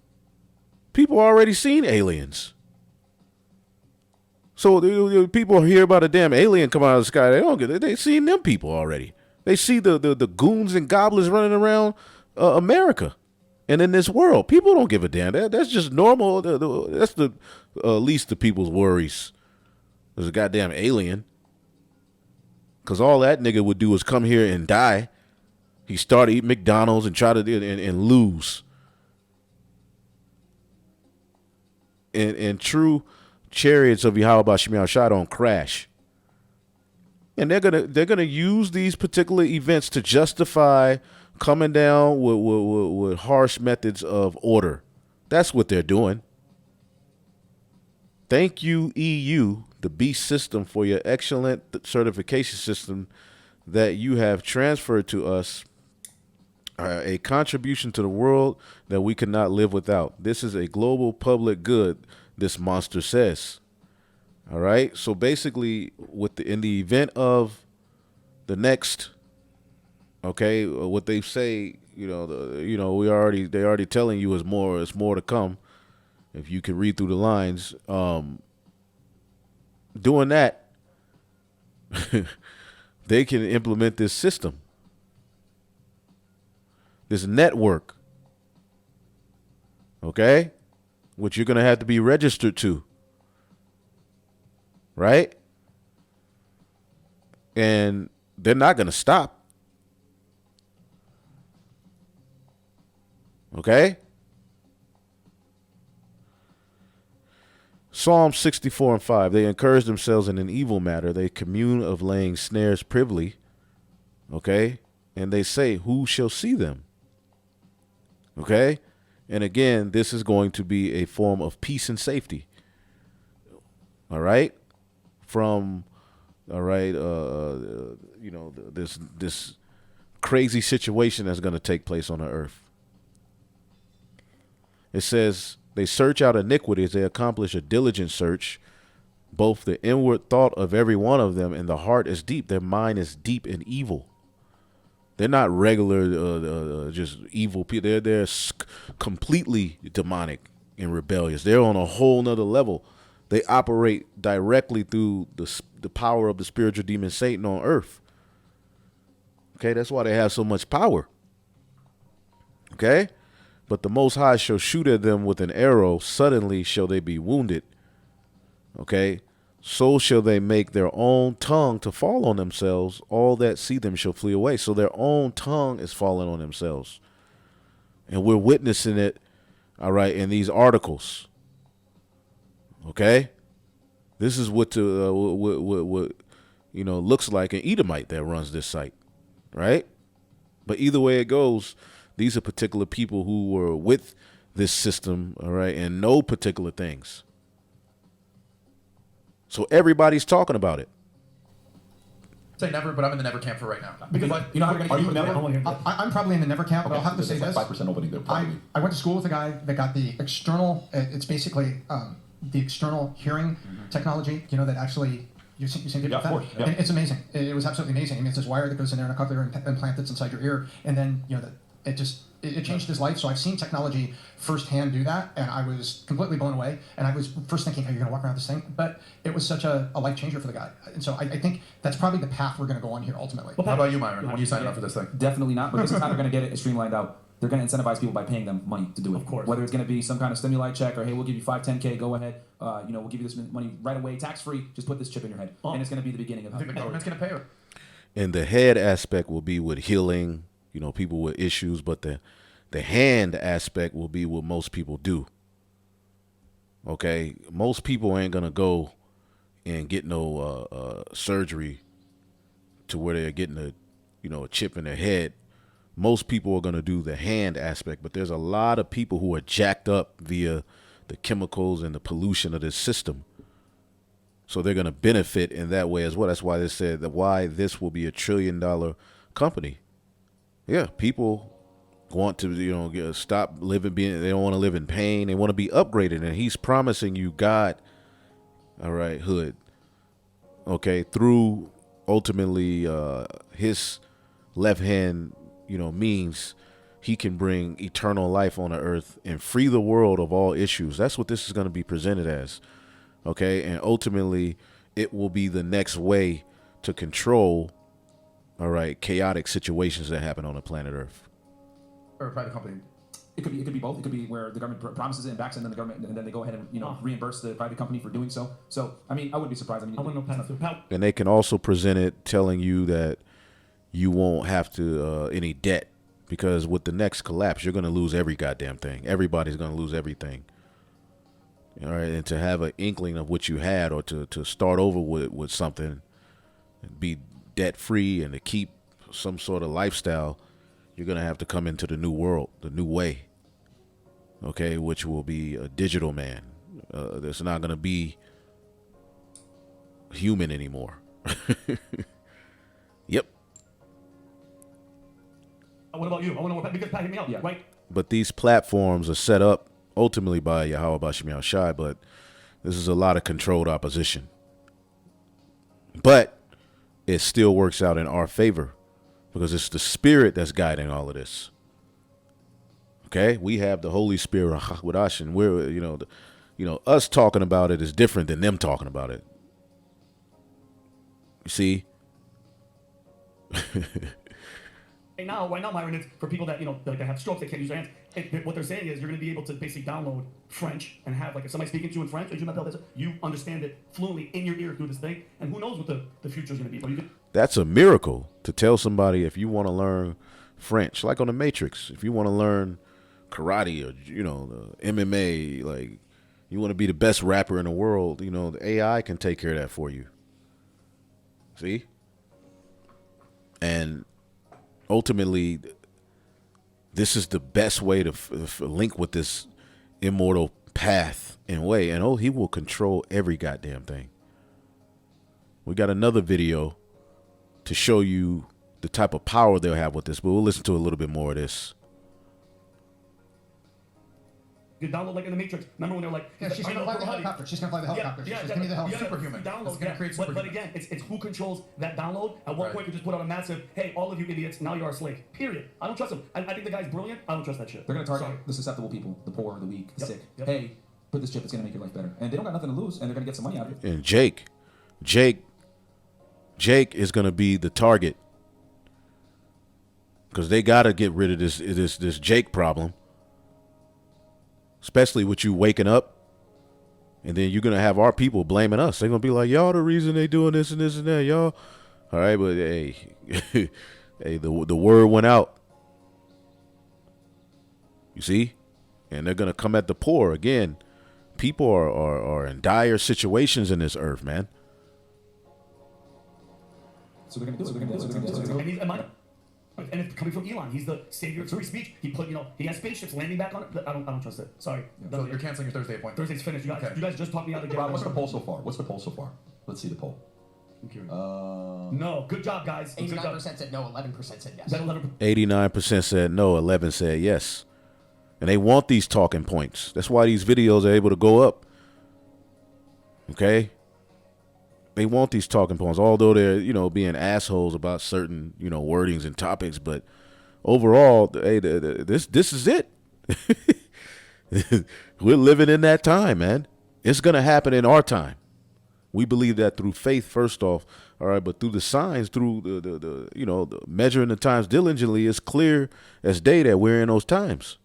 People already seen aliens. So the people hear about a damn alien come out of the sky. They don't get it. They seen them people already. They see the goons and goblins running around America and in this world. People don't give a damn. That's just normal. That's the least of people's worries. There's a goddamn alien. Because all that nigga would do is come here and die. He started eating McDonald's and try to and lose. and true chariots of Yahweh Shemiah Shai don't crash. And they're gonna use these particular events to justify coming down with harsh methods of order. That's what they're doing. Thank you, EU, the beast system, for your excellent certification system that you have transferred to us, a contribution to the world that we could not live without. This is a global public good, this monster says. All right. So basically, in the event of the next, okay, what they say, they already telling you is more. It's more to come. If you can read through the lines, doing that, they can implement this system, this network, okay, which you're going to have to be registered to, right? And they're not going to stop, okay? Psalm 64:5, they encourage themselves in an evil matter. They commune of laying snares privily, okay? And they say, who shall see them? Okay? And again, this is going to be a form of peace and safety. All right? This crazy situation that's going to take place on the earth. It says, they search out iniquities. They accomplish a diligent search. Both the inward thought of every one of them and the heart is deep. Their mind is deep in evil. They're not regular, just evil people. They're completely demonic and rebellious. They're on a whole nother level. They operate directly through the power of the spiritual demon Satan on earth. Okay, that's why they have so much power. Okay? But the Most High shall shoot at them with an arrow. Suddenly shall they be wounded. Okay? So shall they make their own tongue to fall on themselves. All that see them shall flee away. So their own tongue is falling on themselves. And we're witnessing it, all right, in these articles. Okay? This is what looks like an Edomite that runs this site. Right? But either way it goes, these are particular people who were with this system, all right, and know particular things. So everybody's talking about it. Say never, but I'm in the never camp for right now. Because you know how Are you never? I'm probably in the never camp, but I'll have to say It's this. like 5% opening there, probably. I went to school with a guy that got the external, it's basically the external hearing technology, that actually, you've seen people Yeah, of course. Yeah. And it's amazing. It was absolutely amazing. I mean, it's this wire that goes in there and a cochlear implant that's inside your ear, and then, it changed his life. So I've seen technology firsthand do that, and I was completely blown away. And I was first thinking, are you going to walk around with this thing? But it was such a life changer for the guy. And so I think that's probably the path we're going to go on here ultimately. How about you, Myron? When are you signing up for this thing? Definitely not, but this is how they're going to get it streamlined out. They're going to incentivize people by paying them money to do it. Of course. Whether it's going to be some kind of stimuli check or, hey, we'll give you 5, 10K, go ahead. We'll give you this money right away, tax-free. Just put this chip in your head. And it's going to be the beginning of how The government's going to pay her. And the head aspect will be with healing, people with issues, but the hand aspect will be what most people do. Okay? Most people ain't going to go and get no surgery to where they're getting a chip in their head. Most people are going to do the hand aspect, but there's a lot of people who are jacked up via the chemicals and the pollution of this system. So they're going to benefit in that way as well. That's why they said that why this will be $1 trillion company. Yeah, people want to, stop living, they don't want to live in pain. They want to be upgraded. And he's promising you God, all right, hood, okay, through ultimately his left hand, means he can bring eternal life on the earth and free the world of all issues. That's what this is going to be presented as. Okay. And ultimately it will be the next way to control, all right, chaotic situations that happen on the planet Earth. Or a private company. It could be both. It could be where the government promises it and backs it, and then the government, and then they go ahead and reimburse the private company for doing so. So I wouldn't be surprised. I wouldn't know. And they can also present it telling you that you won't have to any debt, because with the next collapse, you're going to lose every goddamn thing. Everybody's going to lose everything. all right, and to have an inkling of what you had, or to start over with something, and be debt free, and to keep some sort of lifestyle, you're gonna have to come into the new world, the new way. Okay, which will be a digital man. That's not gonna be human anymore. Yep. What about you? I want to know, because Pat hit me up, right? But these platforms are set up ultimately by Yahweh Bashim Yahweh Shai, but this is a lot of controlled opposition. But it still works out in our favor because it's the Spirit that's guiding all of this. Okay, we have the Holy Spirit, and we're us talking about it is different than them talking about it. You see. Right now, Myron, it's for people that like they have strokes, they can't use their hands. What they're saying is you're going to be able to basically download French and have, like, if somebody's speaking to you in French, you understand it fluently in your ear through this thing, and who knows what the future is going to be. But that's a miracle to tell somebody if you want to learn French, like on the Matrix. If you want to learn karate or the MMA, like you want to be the best rapper in the world, the AI can take care of that for you. See? And ultimately, this is the best way to link with this immortal path and way. And he will control every goddamn thing. We got another video to show you the type of power they'll have with this, but we'll listen to a little bit more of this. you download like in the Matrix. Remember when they're like, yeah, she's gonna fly the helicopter. She's gonna fly the helicopter. She's give me the helicopter. Superhuman. Download, It's gonna create superhuman. But again, it's who controls that download. At one point, you just put out a massive, hey, all of you idiots, now you're our slave. Period. I don't trust him. I think the guy's brilliant. I don't trust that shit. They're gonna target the susceptible people, the poor, the weak, the sick. Hey, put this chip. It's gonna make your life better. And they don't got nothing to lose, and they're gonna get some money out of it. And Jake is gonna be the target because they gotta get rid of this Jake problem. Especially with you waking up, and then you're gonna have our people blaming us. They're gonna be like, y'all the reason they doing this and that, y'all. All right, but hey, hey, the word went out. You see, and they're gonna come at the poor again. People are in dire situations in this earth, man. So they're gonna do. And it's coming from Elon. He's the savior of free speech. He put, he has spaceships landing back on it. I don't trust it. Sorry. So you're canceling your Thursday appointment. Thursday's finished. You guys just talked me out of Rob, what's the poll so far? Let's see the poll. I'm curious. No. Good job, guys. 89% said no, 11% said yes. 89% said no, 11 said yes. And they want these talking points. That's why these videos are able to go up. Okay? They want these talking points, although they're, being assholes about certain, wordings and topics. But overall, hey, this is it. We're living in that time, man. It's going to happen in our time. We believe that through faith, first off. All right, but through the signs, through the measuring the times diligently, it's clear as day that we're in those times.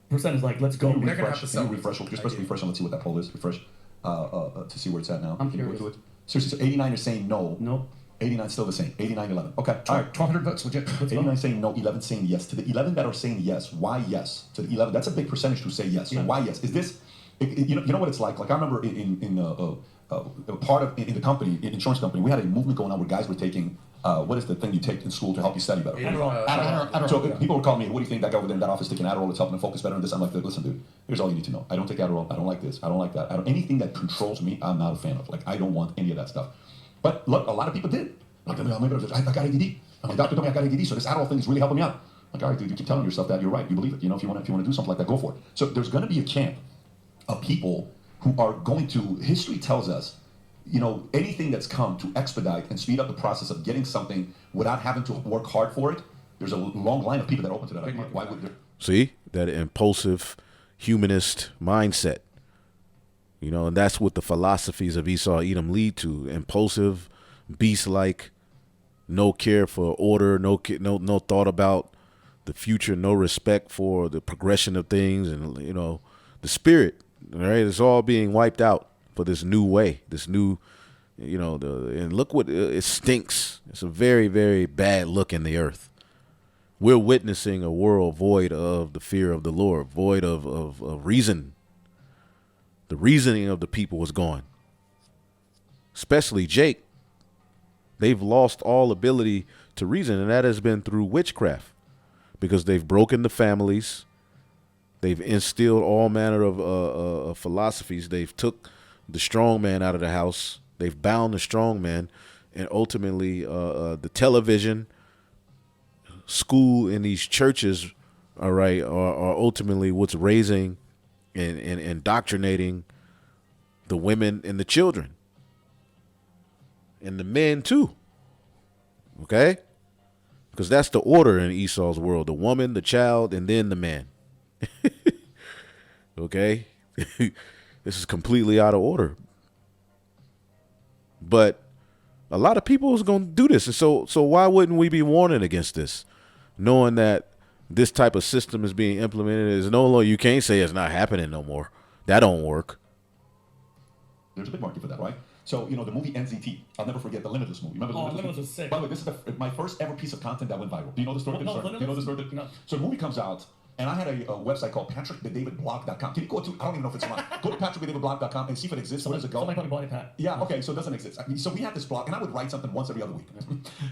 Percent is like, let's go. Can you refresh? You're supposed to refresh and let's see what that poll is. Refresh to see where it's at now. I'm curious. Seriously, so 89 are saying no. No. 89 still the same. 89-11. Okay. All right. 1,200 votes, legit. 89 saying no, 11 saying yes. To the 11 that are saying yes, why yes? To the 11, that's a big percentage to say yes. So why yes? Is this, you know what it's like? Like I remember in the company, insurance company, we had a movement going on where guys were taking, what is the thing you take in school to help you study better? Adderall. So people would call me, what do you think that guy over there in that office taking Adderall is helping him focus better on this? I'm like, listen, dude, here's all you need to know. I don't take Adderall. I don't like this. I don't like that. Anything that controls me, I'm not a fan of. Like, I don't want any of that stuff. But look, a lot of people did. Like, maybe I got ADD. My doctor told me I got ADD, so this Adderall thing is really helping me out. Like, all right, dude, you keep telling yourself that, you're right. You believe it. If you want to do something like that, go for it. So there's going to be a camp of people who are going to, history tells us, anything that's come to expedite and speed up the process of getting something without having to work hard for it, there's a long line of people that are open to that. Like, why would there? See, that impulsive humanist mindset. And that's what the philosophies of Esau Edom lead to. Impulsive, beast-like, no care for order, no thought about the future, no respect for the progression of things, and the spirit. All right, it's all being wiped out for this new way, this new, and look what it stinks. It's a very, very bad look in the earth. We're witnessing a world void of the fear of the Lord, void of reason. The reasoning of the people is gone. Especially Jake. They've lost all ability to reason, and that has been through witchcraft, because they've broken the families. They've instilled all manner of philosophies. They've took the strong man out of the house. They've bound the strong man, and ultimately the television, school, and these churches, all right, are ultimately what's raising and indoctrinating the women and the children. And the men too. Okay? Because that's the order in Esau's world. The woman, the child, and then the man. Okay? This is completely out of order. But a lot of people is going to do this. And so why wouldn't we be warning against this? Knowing that this type of system is being implemented, is no longer, you can't say it's not happening no more. That don't work. There's a big market for that, right? So, the movie NZT, I'll never forget the Limitless movie. Remember the Limitless Limitless was sick. By the way, this is my first ever piece of content that went viral. Do you know the story? No, Do you know the story? no. So the movie comes out, and I had a website called patrickthedavidblog.com. Can you go to, I don't even know if it's mine. Go to patrickthedavidblog.com and see if it exists. Where does it go? Somebody probably bought it, Pat. Yeah, okay, so it doesn't exist. So we had this blog, and I would write something once every other week.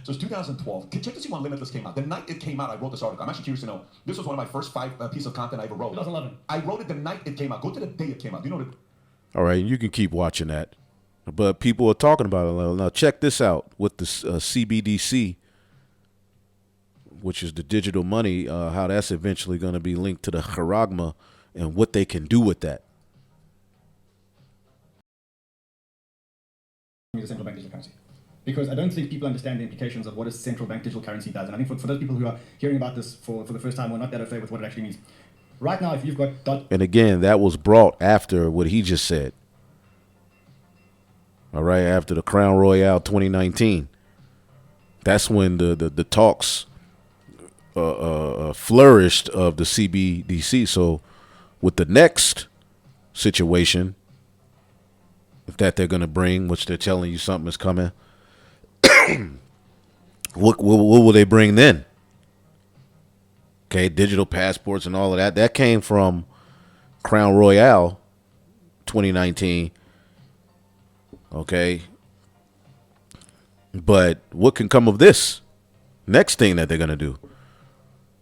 So it's 2012. Check to see when Limitless came out. The night it came out, I wrote this article. I'm actually curious to know. This was one of my first 5 pieces of content I ever wrote. 2011. I wrote it the night it came out. Go to the day it came out. Do you know the... All right, you can keep watching that. But people are talking about it. Now, check this out with the CBDC, which is the digital money, how that's eventually going to be linked to the charagma and what they can do with that. The central bank digital currency. Because I don't think people understand the implications of what a central bank digital currency does. And I think for those people who are hearing about this for the first time or not that au fait with what it actually means. Right now, if you've got... And again, that was brought after what he just said. All right, after the Crown Royale 2019. That's when the talks flourished of the CBDC. So with the next situation that they're going to bring, which they're telling you something is coming, what will they bring then? Okay, digital passports and all of that. That came from Crown Royale 2019. Okay. But what can come of this? Next thing that they're going to do.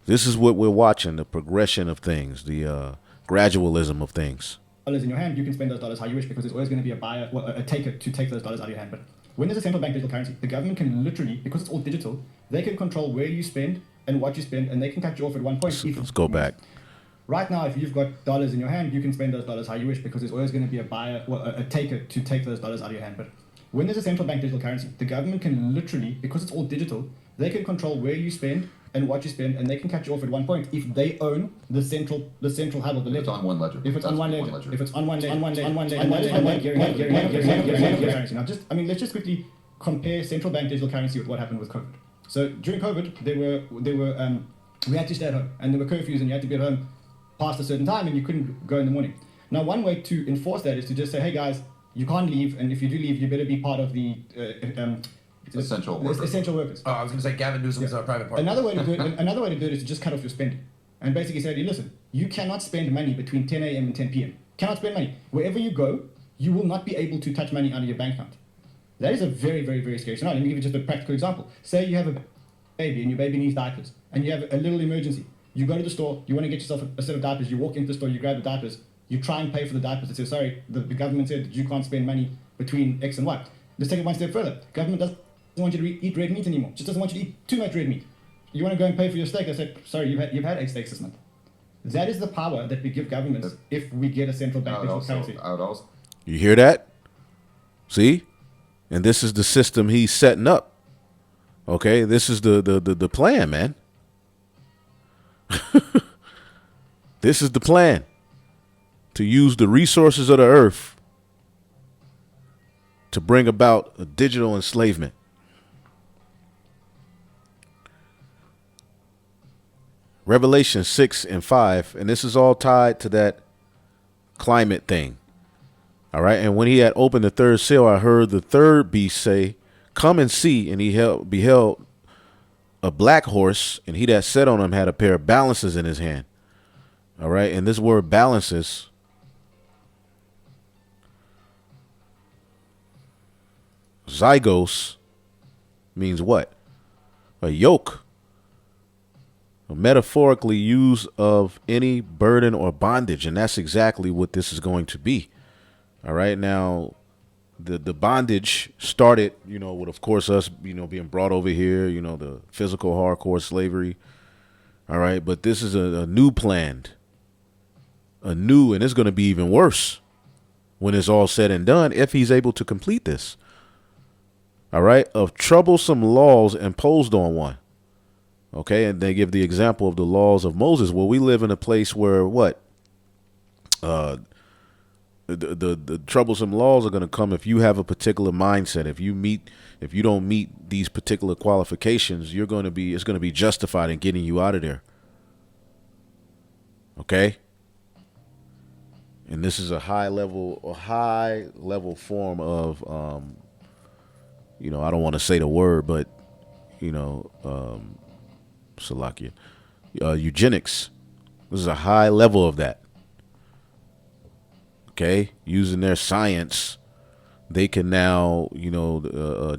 This is what we're watching, the progression of things, the gradualism of things. Dollars in your hand, you can spend those dollars how you wish, because there's always going to be a buyer, well, a taker to take those dollars out of your hand. But when there's a central bank digital currency, the government can literally, because it's all digital, they can control where you spend and what you spend, and they can cut you off at one point. Let's go back. Right now, if you've got dollars in your hand, you can spend those dollars how you wish, because there's always going to be a buyer, well, a taker to take those dollars out of your hand. But when there's a central bank digital currency, the government can literally, because it's all digital, they can control where you spend and what you spend, and they can cut you off at one point if they own the central hub of the ledger. It's on one ledger. If it's on one ledger. If it's on one ledger. Now, let's just quickly compare central bank digital currency with what happened with COVID. So during COVID, we had to stay at home, and there were curfews, and you had to be at home past a certain time, and you couldn't go in the morning. Now, one way to enforce that is to just say, hey guys, you can't leave, and if you do leave, you better be part of the essential workers. Oh, I was going to say Gavin Newsom's private part. Another way to do it is to just cut off your spending, and basically say, listen, you cannot spend money between 10 a.m. and 10 p.m. Cannot spend money. Wherever you go, you will not be able to touch money out of your bank account. That is a very, very, very scary scenario. Let me give you just a practical example. Say you have a baby, and your baby needs diapers, and you have a little emergency. You go to the store, you want to get yourself a set of diapers, you walk into the store, you grab the diapers, you try and pay for the diapers. It says, sorry, the government said that you can't spend money between X and Y. Let's take it one step further. Government doesn't want you to eat red meat anymore. Just doesn't want you to eat too much red meat. You want to go and pay for your steak. They said, sorry, you've had 8 steaks this month. That is the power that we give governments if we get a central bank digital currency. You hear that? See? And this is the system he's setting up. Okay? This is the plan, man. This is the plan. To use the resources of the earth to bring about a digital enslavement. Revelation 6 and 5, and this is all tied to that climate thing. All right, and when he had opened the third seal, I heard the third beast say, come and see, and he beheld a black horse, and he that sat on him had a pair of balances in his hand. All right, and this word balances Zygos means what? A yoke. Metaphorically used of any burden or bondage. And that's exactly what this is going to be. All right. Now, the bondage started, with, of course, us, being brought over here, the physical hardcore slavery. All right. But this is a new plan. And it's going to be even worse when it's all said and done, if he's able to complete this. All right. Of troublesome laws imposed on one. Okay. And they give the example of the laws of Moses. Well, we live in a place where what? The troublesome laws are going to come if you have a particular mindset. If you don't meet these particular qualifications, it's going to be justified in getting you out of there. Okay. And this is a high level form of, I don't want to say the word, but, Salakia, eugenics. This is a high level of that. Okay. Using their science, they can now,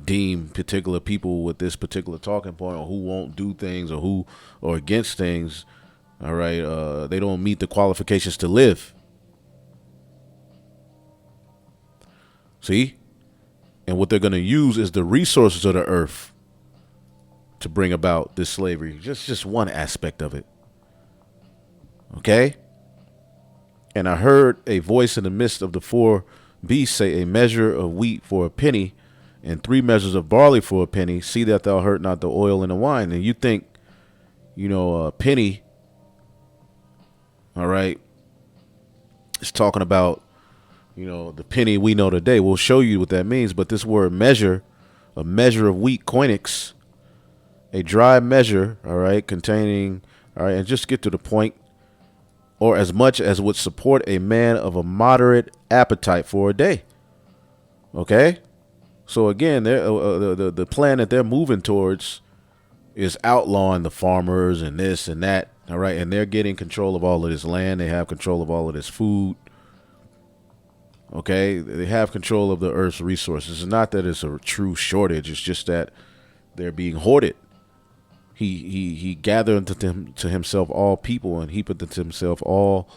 deem particular people with this particular talking point, or who won't do things, or against things. All right. They don't meet the qualifications to live. See? And what they're going to use is the resources of the earth to bring about this slavery. Just one aspect of it. Okay? And I heard a voice in the midst of the four beasts say, a measure of wheat for a penny and 3 measures of barley for a penny. See that thou hurt not the oil and the wine. And you think, a penny, all right, it's talking about, the penny we know today. We'll show you what that means. But this word measure, a measure of wheat, koinix, a dry measure, all right, containing, all right, and just get to the point, or as much as would support a man of a moderate appetite for a day. Okay? So again, the plan that they're moving towards is outlawing the farmers and this and that, all right, and they're getting control of all of this land. They have control of all of this food. Okay, they have control of the earth's resources. It's not that it's a true shortage. It's just that they're being hoarded. He gathered to himself all people, and heaped unto himself all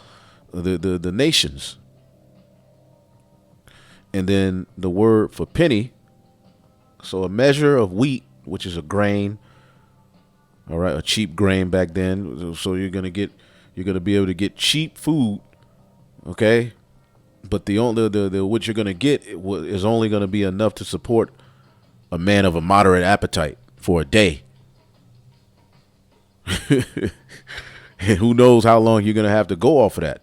the nations. And then the word for penny, so a measure of wheat, which is a grain, all right, a cheap grain back then. So you're gonna be able to get cheap food, okay. But the what you're gonna get is only gonna be enough to support a man of a moderate appetite for a day. And who knows how long you're gonna have to go off of that?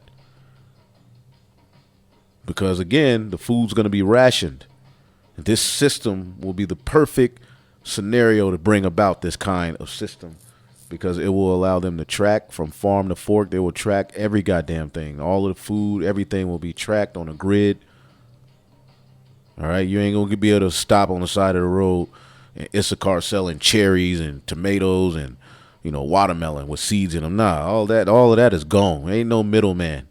Because again, the food's gonna be rationed. This system will be the perfect scenario to bring about this kind of system, because it will allow them to track from farm to fork. They will track every goddamn thing. All of the food, everything will be tracked on a grid. All right. You ain't going to be able to stop on the side of the road and Issachar selling cherries and tomatoes and, watermelon with seeds in them. Nah, all of that is gone. Ain't no middleman.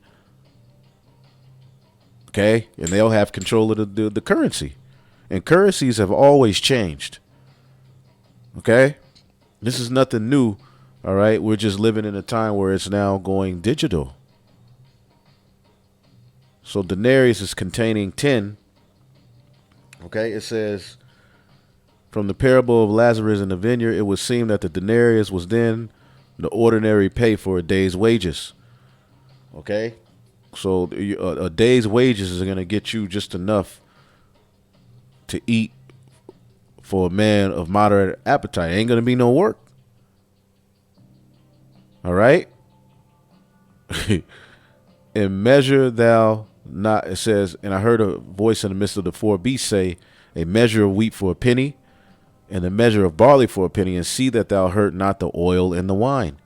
Okay. And they'll have control of the currency. And currencies have always changed. Okay. This is nothing new, all right? We're just living in a time where it's now going digital. So denarius is containing 10, okay? It says, from the parable of Lazarus in the vineyard, it would seem that the denarius was then the ordinary pay for a day's wages, okay? So a day's wages is going to get you just enough to eat for a man of moderate appetite. Ain't going to be no work. All right. And measure thou not, it says, and I heard a voice in the midst of the four beasts say, a measure of wheat for a penny and a measure of barley for a penny, and see that thou hurt not the oil and the wine.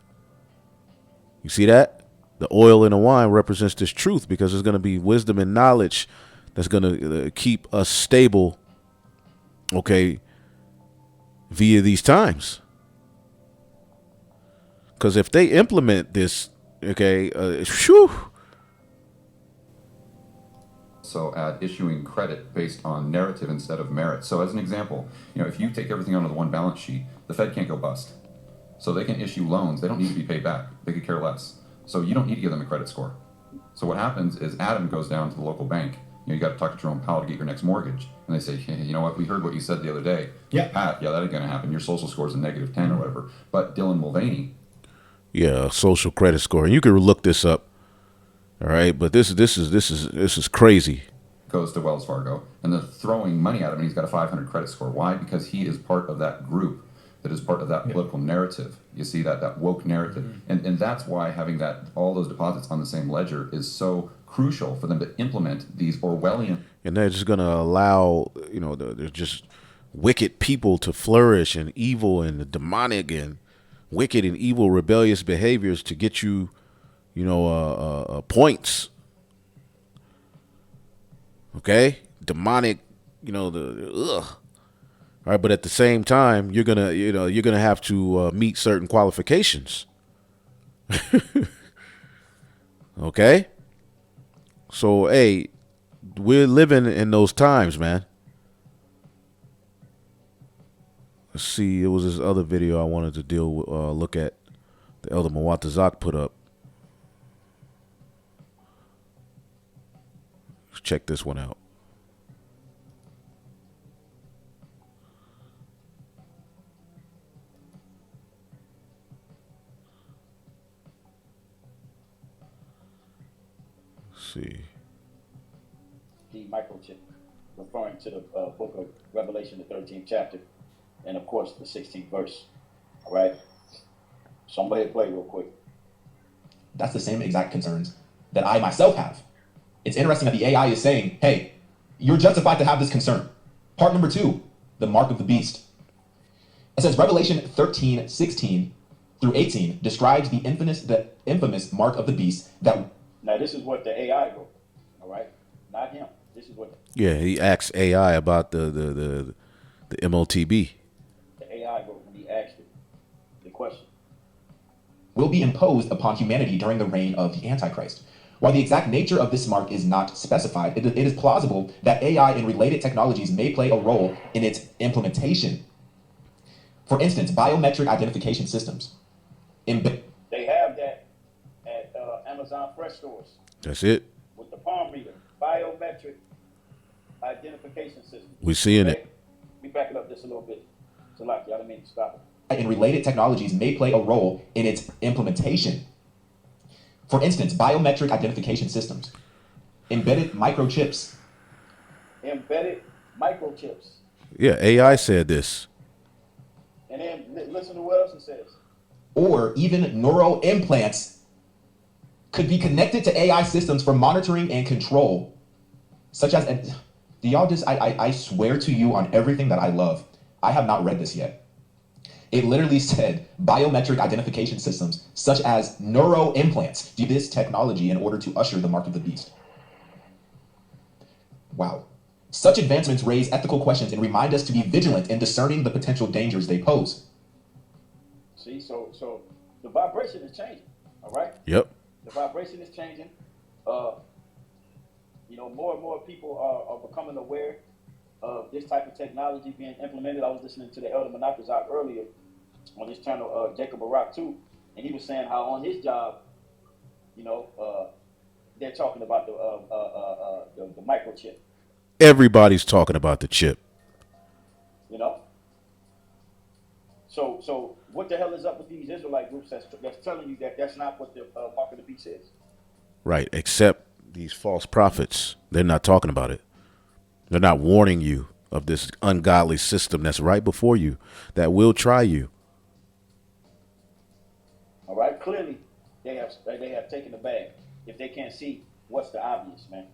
You see that? The oil and the wine represents this truth, because there's going to be wisdom and knowledge that's going to keep us stable, okay, via these times. Because if they implement this, okay, also at issuing credit based on narrative instead of merit. So as an example, if you take everything onto the one balance sheet, the Fed can't go bust. So they can issue loans. They don't need to be paid back. They could care less. So you don't need to give them a credit score. So what happens is Adam goes down to the local bank. You got to talk to Jerome Powell to get your next mortgage. And they say, hey, you know what? We heard what you said the other day. Yeah. Pat, that ain't going to happen. Your social score is a -10 or whatever. But Dylan Mulvaney. Yeah, a social credit score. And you can look this up. All right, but this is crazy. Goes to Wells Fargo and they're throwing money at him and he's got a 500 credit score. Why? Because he is part of that group that is part of that political narrative. You see that woke narrative. And that's why having all those deposits on the same ledger is so crucial for them to implement these Orwellian. And they're just going to allow, they're just wicked people to flourish, and evil and the demonic and wicked and evil rebellious behaviors to get you, points. Okay? Demonic, ugh. All right, but at the same time, you're gonna have to meet certain qualifications. Okay? So, hey, we're living in those times, man. Let's see. It was this other video I wanted to look at. The Elder Mwatazak put up. Let's check this one out. See. The microchip, referring to the book of Revelation, the 13th chapter, and of course the 16th verse. All right. So I'm going to play real quick. That's the same exact concerns that I myself have. It's interesting that the AI is saying, hey, you're justified to have this concern. Part number 2, the mark of the beast. It says Revelation 13:16 through 18 describes the infamous mark of the beast that. Now, this is what the AI wrote, all right? Not him. This is what. Yeah, he asked AI about the MOTB. The AI wrote when he asked it the question. Will be imposed upon humanity during the reign of the Antichrist. While the exact nature of this mark is not specified, it is plausible that AI and related technologies may play a role in its implementation. For instance, biometric identification systems. They have that at Amazon Fresh stores. That's it. With the palm reader, biometric identification system. We're seeing it. Let me back it up just a little bit. So, like, y'all didn't mean to stop it. And related technologies may play a role in its implementation. For instance, biometric identification systems, embedded microchips. Embedded microchips. Yeah, AI said this. And then listen to what else it says. Or even neural implants could be connected to AI systems for monitoring and control, such as, do y'all just, I swear to you on everything that I love, I have not read this yet. It literally said biometric identification systems, such as neuro implants, do this technology in order to usher the mark of the beast. Wow. Such advancements raise ethical questions and remind us to be vigilant in discerning the potential dangers they pose. See, so the vibration is changing, all right? Yep. The vibration is changing. More and more people are becoming aware of this type of technology being implemented. I was listening to the Elder Monatazak earlier on his channel, Jacob Barak too, and he was saying how on his job, they're talking about the microchip. Everybody's talking about the chip. So what the hell is up with these Israelite groups that's telling you that that's not what the mark of the beast is? Right, except these false prophets. They're not talking about it. They're not warning you of this ungodly system that's right before you that will try you. All right, clearly they have taken the bag if they can't see what's the obvious, man.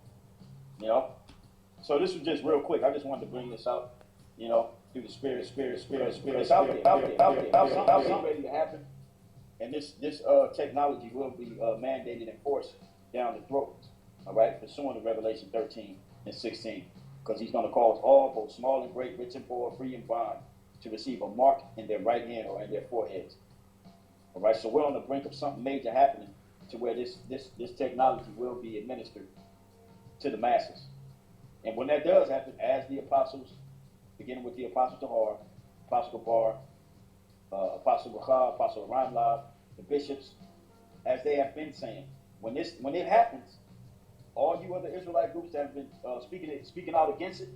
So this was just real quick. I just wanted to bring this out, through the spirit. It's out there. Something ready to happen. And this technology will be mandated and forced down the throat, all right, pursuant to Revelation 13 and 16. Because he's going to cause all, both small and great, rich and poor, free and bond, to receive a mark in their right hand or in their foreheads. All right, so we're on the brink of something major happening to where this technology will be administered to the masses. And when that does happen, as the apostles, beginning with the Apostle Tahar, Apostle Gabar, Apostle Rachab, Apostle Ramlab, the bishops, as they have been saying, when it happens, all you other Israelite groups that have been speaking out against it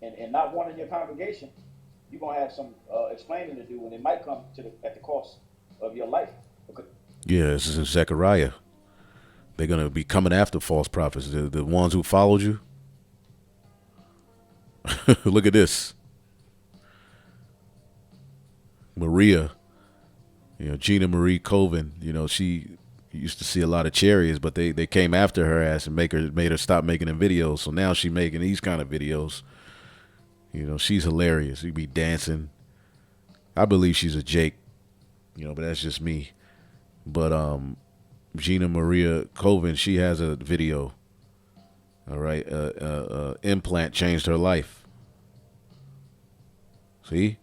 and not wanting your congregation, you're gonna have some explaining to do, and it might come at the cost of your life. Yeah, this is in Zechariah. They're gonna be coming after false prophets, the ones who followed you. Look at this. Maria, Gina Marie Coven, she used to see a lot of chariots, but they came after her ass and made her stop making them videos. So now she's making these kind of videos. She's hilarious. She'd be dancing. I believe she's a Jake, but that's just me. But Gina Maria Coven, she has a video. All right, Implant changed her life. See?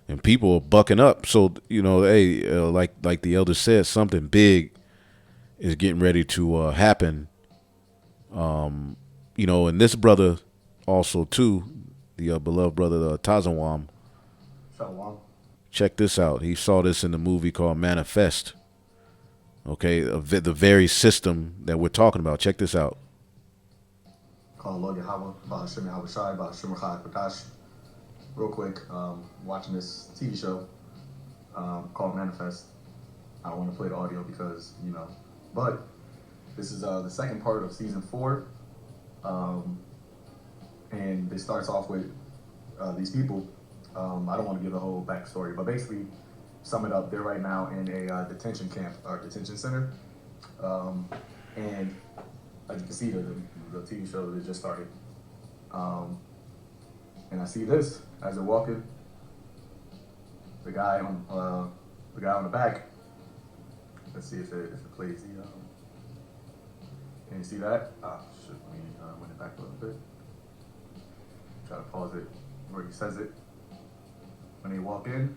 And people are bucking up. So, hey, like the elder said, something big is getting ready to happen. And this brother also, too, the beloved brother Tazawam. Shalom. Check this out. He saw this in the movie called Manifest. Okay, the very system that we're talking about. Check this out. Call Lord Yahweh, Bahashim Yahweh Shai, Bahashim Chai Kotash. Real quick, watching this TV show called Manifest. I don't want to play the audio because, but this is the second part of season 4. And it starts off with these people. I don't want to give the whole backstory, but basically, sum it up, they're right now in a detention camp or detention center. And as you can see, the TV show that just started. And I see this as they're walking. The guy on the back. Let's see if it plays the. Can you see that? Shit, let me win it back a little bit. Try to pause it where he says it. When they walk in.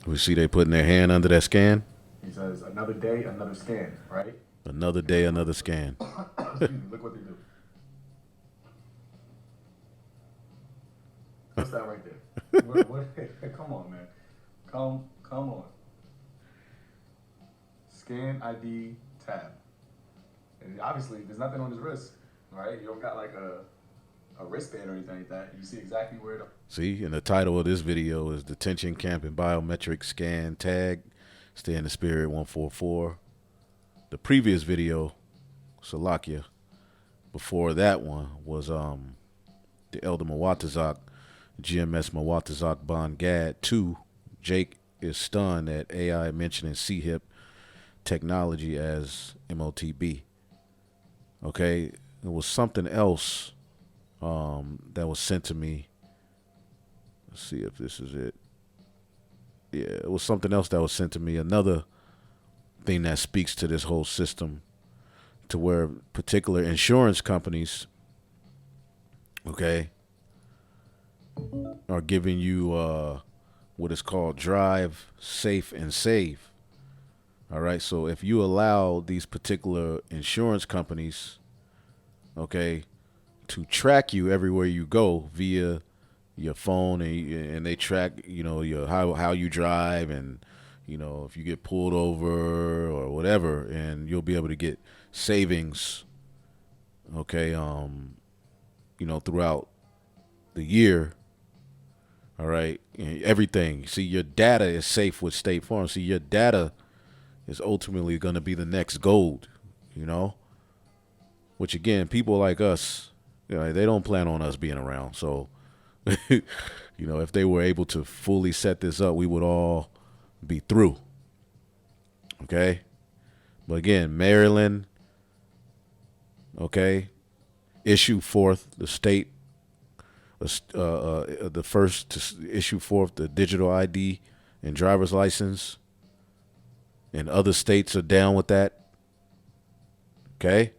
We see they putting their hand under that scan. He says, another day, another scan, right? Another day, another scan. Excuse me, look what they do. What's that right there? Come on, man. Come on. Scan ID tab. And obviously, there's nothing on his wrist, right? You don't got like a wristband or anything like that. You see exactly where the... See, and the title of this video is Detention Camp and Biometric Scan Tag. Stay in the Spirit 144. The previous video, Salakia, before that one was the Elder Mawatazak, GMS Mawatazak Bon Gad 2. Jake is stunned at AI mentioning CHIP technology as MOTB. Okay, there was something else that was sent to me. Let's see if this is it. Yeah, it was something else that was sent to me. Another thing that speaks to this whole system, to where particular insurance companies, okay, are giving you what is called drive, safe, and save. All right, so if you allow these particular insurance companies, okay, to track you everywhere you go via your phone, and they track, your how you drive, and if you get pulled over or whatever, and you'll be able to get savings, okay, throughout the year. All right, everything. See, your data is safe with State Farm. See, your data is ultimately going to be the next gold, which again, people like us, they don't plan on us being around. So, if they were able to fully set this up, we would all be through. Okay. But again, Maryland, okay, issue forth the state, the first to issue forth the digital ID and driver's license. And other states are down with that. Okay.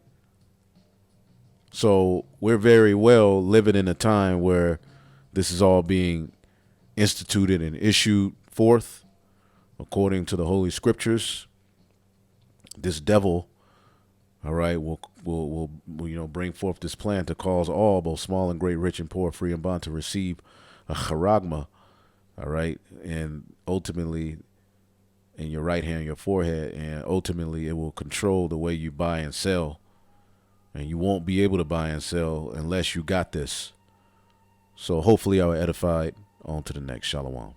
So we're very well living in a time where this is all being instituted and issued forth according to the Holy Scriptures. This devil, all right, will bring forth this plan to cause all, both small and great, rich and poor, free and bond, to receive a charagma, all right, and ultimately in your right hand, your forehead, and ultimately it will control the way you buy and sell, and you won't be able to buy and sell unless you got this. So hopefully I will edified. On to the next. Shalom.